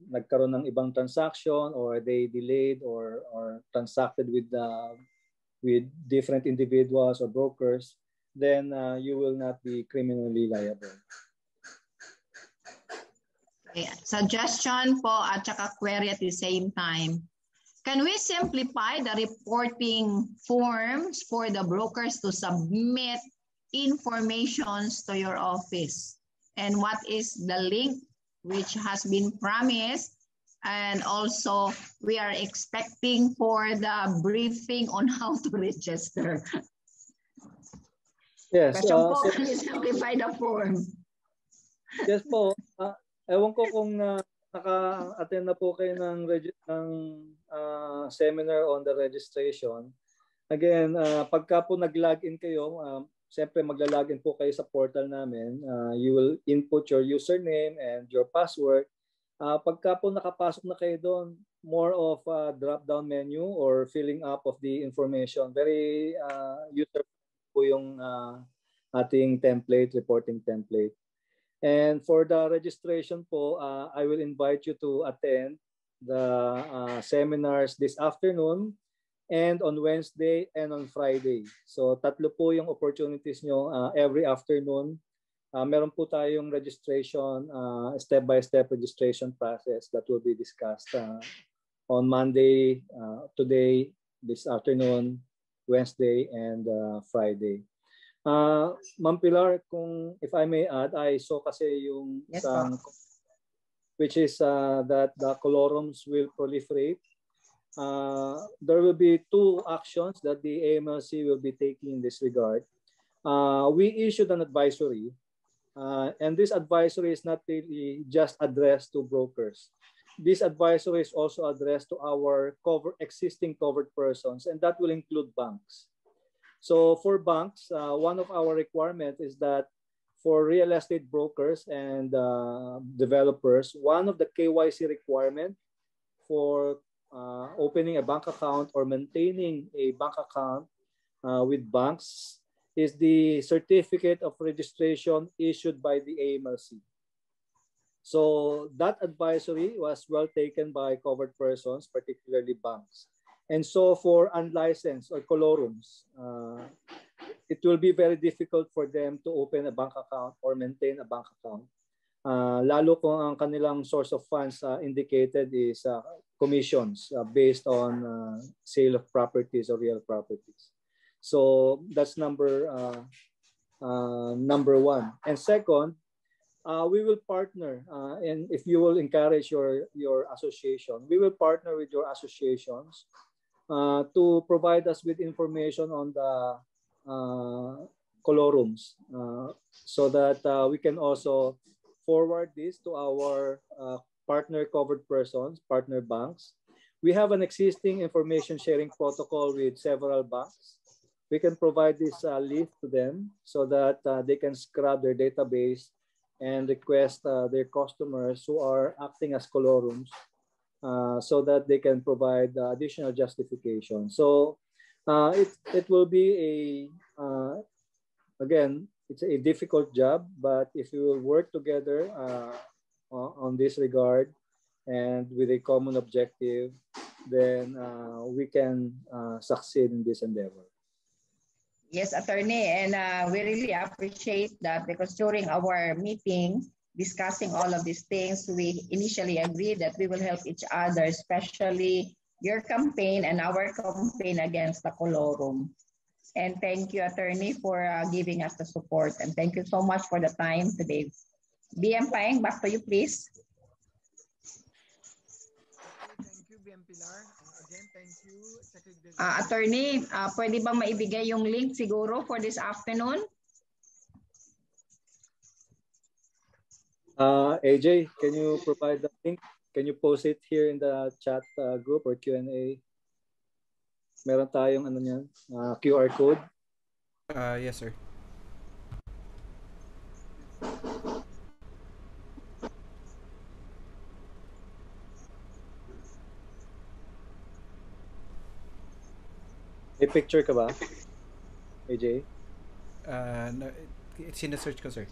nagkaroon ng ibang transaction or they delayed or transacted with different individuals or brokers, then you will not be criminally liable. Okay. Suggestion po at saka query at the same time. Can we simplify the reporting forms for the brokers to submit informations to your office? And what is the link which has been promised? And also, we are expecting for the briefing on how to register. Yes. Question po, can you simplify the form? Yes po. Ewan ko kung naka-attend na po kayo ng seminar on the registration. Again, pagka po nag-login kayo, siyempre magla-login po kayo sa portal namin. You will input your username and your password. Pagka po nakapasok na kayo doon, more of a drop-down menu or filling up of the information. Very user po yung ating template, reporting template. And for the registration po, I will invite you to attend the seminars this afternoon and on Wednesday and on Friday. So tatlo po yung opportunities nyo every afternoon. Meron po tayong registration, step-by-step registration process that will be discussed on Monday, today, this afternoon, Wednesday, and Friday. Ma'am Pilar, if I may add, I saw kasi yung Yes, which is that the colorums will proliferate. There will be 2 actions that the AMLC will be taking in this regard. We issued an advisory, and this advisory is not really just addressed to brokers. This advisory is also addressed to our existing covered persons, and that will include banks. So for banks, one of our requirements is that for real estate brokers and developers, one of the KYC requirement for opening a bank account or maintaining a bank account with banks is the certificate of registration issued by the AMLC. So that advisory was well taken by covered persons, particularly banks. And so for unlicensed or colorums, it will be very difficult for them to open a bank account or maintain a bank account. Lalo kung ang kanilang source of funds indicated is commissions based on sale of properties or real properties. So that's number 1. And second, we will partner, and if you will encourage your association, we will partner with your associations to provide us with information on the colorums so that we can also forward this to our partner covered persons, partner banks. We have an existing information sharing protocol with several banks. We can provide this list to them so that they can scrub their database and request their customers who are acting as colorums so that they can provide additional justification. So it will be again, it's a difficult job, but if we will work together on this regard and with a common objective, then we can succeed in this endeavor. Yes, attorney, and we really appreciate that because during our meeting, discussing all of these things, we initially agreed that we will help each other, especially your campaign and our campaign against the colorum. And thank you, attorney, for giving us the support. And thank you so much for the time today. BM Paeng, back to you, please. Thank you, BM Pilar. Again, thank you, Secretary. Attorney, pwede bang maibigay yung link siguro for this afternoon? AJ, can you provide the link? Can you post it here in the chat group or Q&A? Meron tayong ano niyan, QR code. Yes, sir. May picture ka ba, AJ? No, sinesearch ko, sir.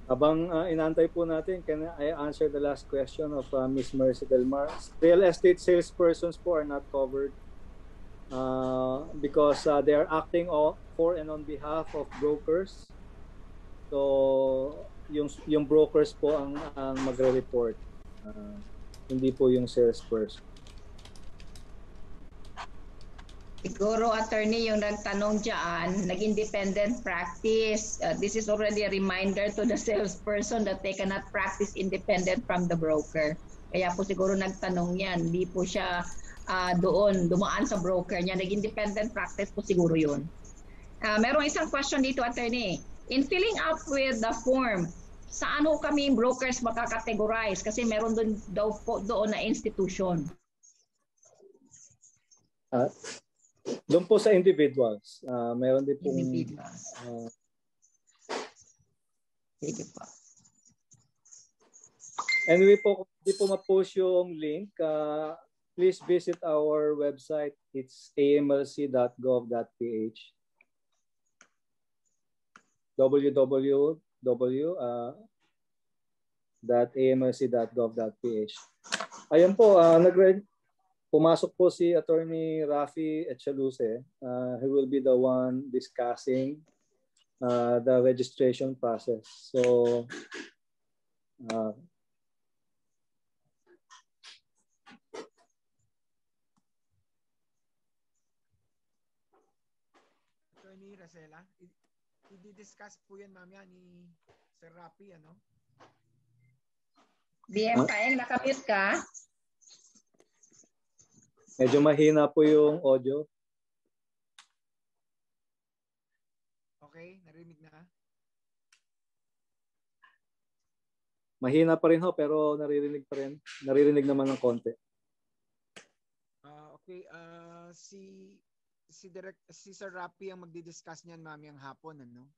Habang inantay po natin, can I answer the last question of Ms. Mercy Delmar? Real estate salespersons po are not covered because they are acting for and on behalf of brokers. So, yung brokers po ang magre-report. Hindi po yung salesperson. Siguro, attorney, yung nagtanong dyan, nag-independent practice. This is already a reminder to the salesperson that they cannot practice independent from the broker. Kaya po siguro nagtanong yan. Hindi po siya dumaan sa broker niya. Nag-independent practice po siguro yun. Merong isang question dito, attorney. In filling up with the form, saan ho kami brokers makakategorize? Kasi meron doon na institution. Doon po sa individuals, meron din pong individuals. Sige po. Anyway po, kung hindi po ma-post yung link, please visit our website. It's amlc.gov.ph. www.amlc.gov.ph. Ayan po, pumasok po si Attorney Rafi Echaluse. He will be the one discussing the registration process. So, Attorney Racela, i-discuss po yan mamaya ni Sir Rafi, ano? BM Paeng, nakamute ka? Medyo mahina po yung audio. Okay, narinig na. Mahina pa rin ho, pero naririnig pa rin. Naririnig naman ng konti. Okay, si Sir Rafi ang magdi-discuss niyan mamayang hapon, ano?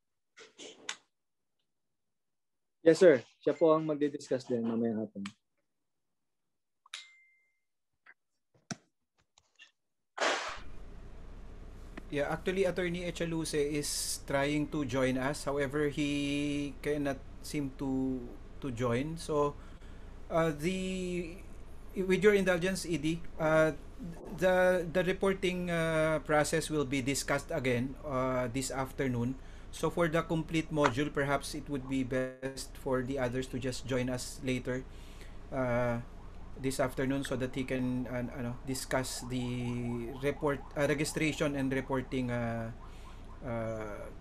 Yes, sir. Siya po ang magdi-discuss din mamayang hapon. Yeah, actually, Attorney Echaluse is trying to join us. However, he cannot seem to join. So, with your indulgence, Edie, the reporting process will be discussed again this afternoon. So, for the complete module, perhaps it would be best for the others to just join us later this afternoon so that he can discuss the registration and reporting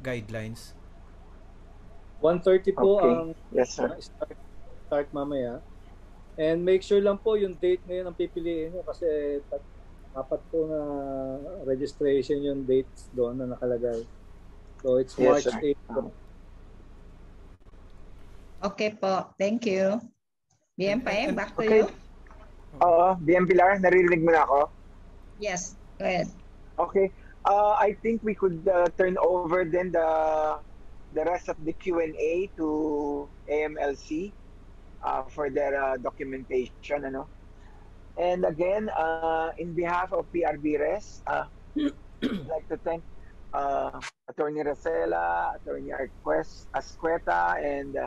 guidelines. 1:30 po Okay. ang yes, sir. start mamaya. And make sure lang po yung date ngayon ang pipiliin nyo kasi apat po na registration yung dates doon na nakalagay. So it's March 8th. Okay po. Thank you. BM Paeng, back to okay. you. Oo, BM Pilar, naririnig mo na ako? Yes, go ahead. Okay. I think we could turn over then the rest of the Q&A to AMLC for their documentation, ano. And again, in behalf of PRBRES, I'd like to thank Attorney Racela, Attorney Asqueta, and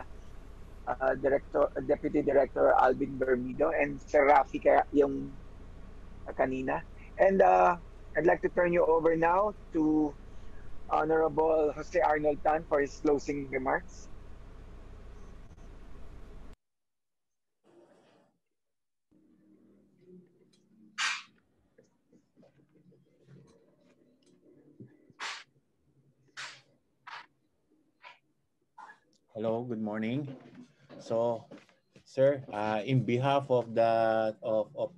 Deputy Director Alvin Bermido, and Sir Rafi yung kanina. And I'd like to turn you over now to Honorable Jose Arnold Tan for his closing remarks. Hello, good morning. So, sir, in behalf of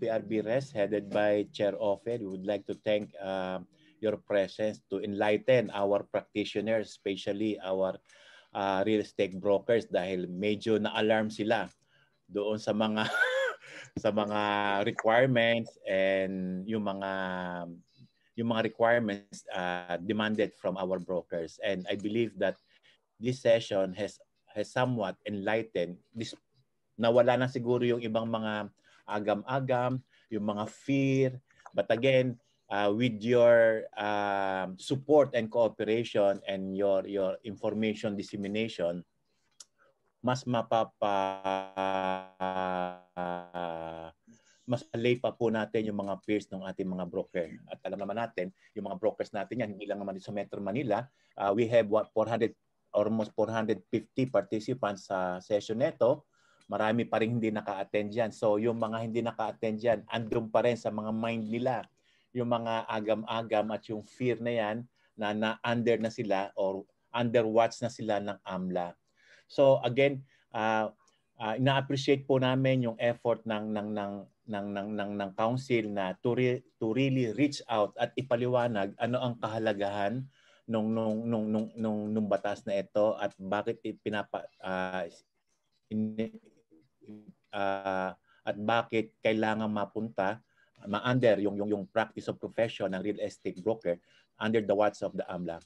PRBRES headed by Chair Ofer, we would like to thank your presence to enlighten our practitioners, especially our real estate brokers dahil medyo na-alarm sila doon sa mga sa mga requirements and yung mga requirements demanded from our brokers. And I believe that this session has somewhat enlightened this. Nawala na siguro yung ibang mga agam-agam, yung mga fear. But again, with your support and cooperation and your information dissemination, mas mas malay pa po natin yung mga peers ng ating mga broker. At alam naman natin, yung mga brokers natin yan, hindi lang naman sa Metro Manila. We have almost 450 participants sa session neto. Marami pa rin hindi naka-attend yan. So yung mga hindi naka-attend yan, andun pa rin sa mga mind nila. Yung mga agam-agam at yung fear na yan, na under na sila or under watch na sila ng AMLA. So again, ina-appreciate po namin yung effort ng council na to really reach out at ipaliwanag ano ang kahalagahan nung batas na ito at bakit at bakit kailangan mapunta ma-under yung practice of profession ng real estate broker under the watch of the AMLA.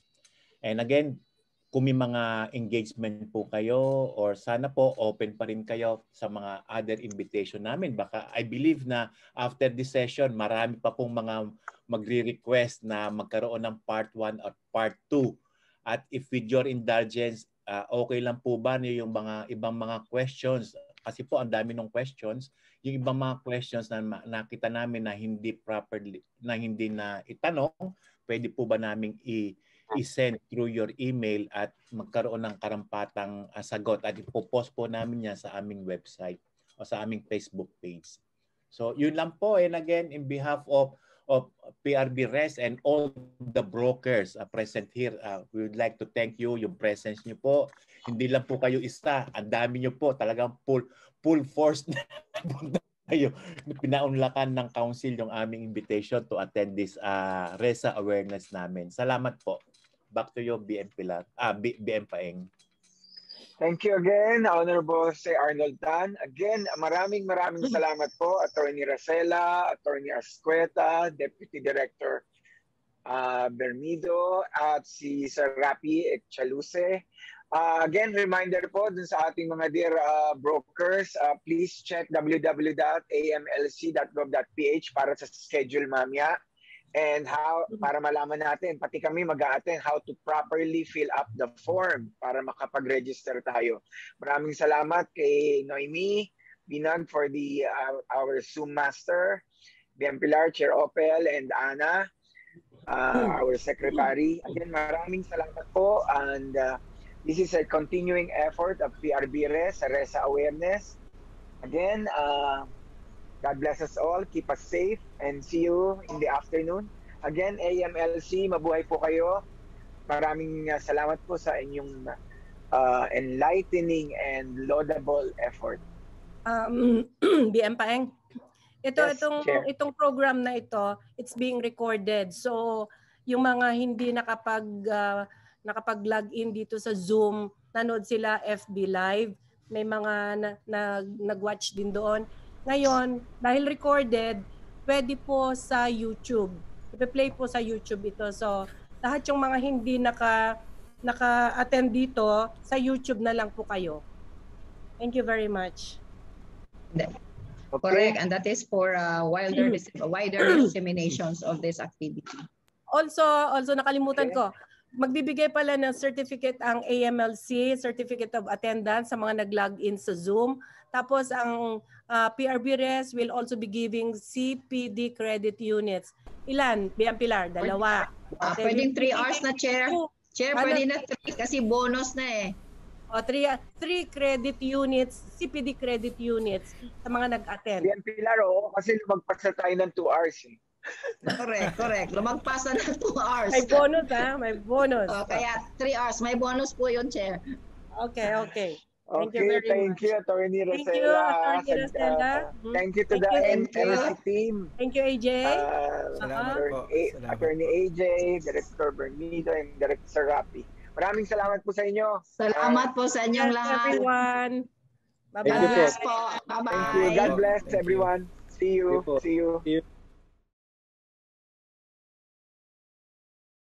And again, kung may mga engagement po kayo or sana po open pa rin kayo sa mga other invitation namin. Baka I believe na after this session, marami pa pong mga magre-request na magkaroon ng part 1 at part 2. At if with your indulgence, okay lang po ba yung mga ibang mga questions? Kasi po ang dami ng questions. Yung ibang mga questions na nakita namin na hindi properly, na hindi na itanong, pwede po ba naming i-send through your email at magkaroon ng karampatang sagot at ipopost po namin yan sa aming website o sa aming Facebook page. So yun lang po. And again, in behalf of PRBRES and all the brokers present here, we would like to thank you, yung presence nyo po. Hindi lang po kayo isa, ang dami nyo po, talagang full force na tayo. Pinaunlakan ng council yung aming invitation to attend this RESA awareness namin. Salamat po. Back to you, BM Pilar. BM Paeng. Thank you again, Honorable Sir Arnold Tan. Again, maraming salamat po, Attorney Racela, Attorney Ascueta, Deputy Director Bermido, at si Sir Rapi Echaluse. Again, reminder po dun sa ating mga dear brokers, please check www.amlc.gov.ph para sa schedule mamaya. And how, para malaman natin, pati kami mag-a-attend how to properly fill up the form para makapag-register tayo. Maraming salamat kay Noemi Binan for our Zoom master, BM Pilar, Chair Opel, and Ana, our secretary. Again, maraming salamat po. And this is a continuing effort of PRBRES, RESA awareness. Again, God bless us all. Keep us safe and see you in the afternoon. Again, AMLC, mabuhay po kayo. Maraming salamat po sa inyong enlightening and laudable effort. BM Paeng, itong program na ito, it's being recorded. So, yung mga hindi nakapag-log in dito sa Zoom, nanood sila FB Live, may mga nag-watch din doon. Ngayon, dahil recorded, pwede po sa YouTube. Ipe-play po sa YouTube ito. So, lahat yung mga hindi naka-attend dito, sa YouTube na lang po kayo. Thank you very much. Okay. Correct. And that is for wider disseminations of this activity. Also nakalimutan ko, magbibigay pala ng certificate ang AMLC, Certificate of Attendance sa mga nag-log in sa Zoom. Tapos ang PRBRES will also be giving CPD credit units. Ilan? BM Pilar? 2. Pwedeng 3 hours na, Chair. Chair, pwede na 3 kasi bonus na eh. O, 3 credit units, CPD credit units sa mga nag-attend. BM Pilar, kasi lumagpas na tayo ng 2 hours eh. Correct. Lumagpas na ng 2 hours. May bonus may bonus. Kaya 3 hours. May bonus po yun, Chair. Okay. Thank you, Attorney Racela. Thank you, Attorney Racela. Thank you to the AMLC team. Thank you, AJ. Attorney AJ, Director Bermido, and Director Rapi. Maraming salamat po sa inyo. Salamat po sa inyong lahat. Everyone. Bye-bye. God bless po. Bye-bye. Thank you. God bless everyone. See you.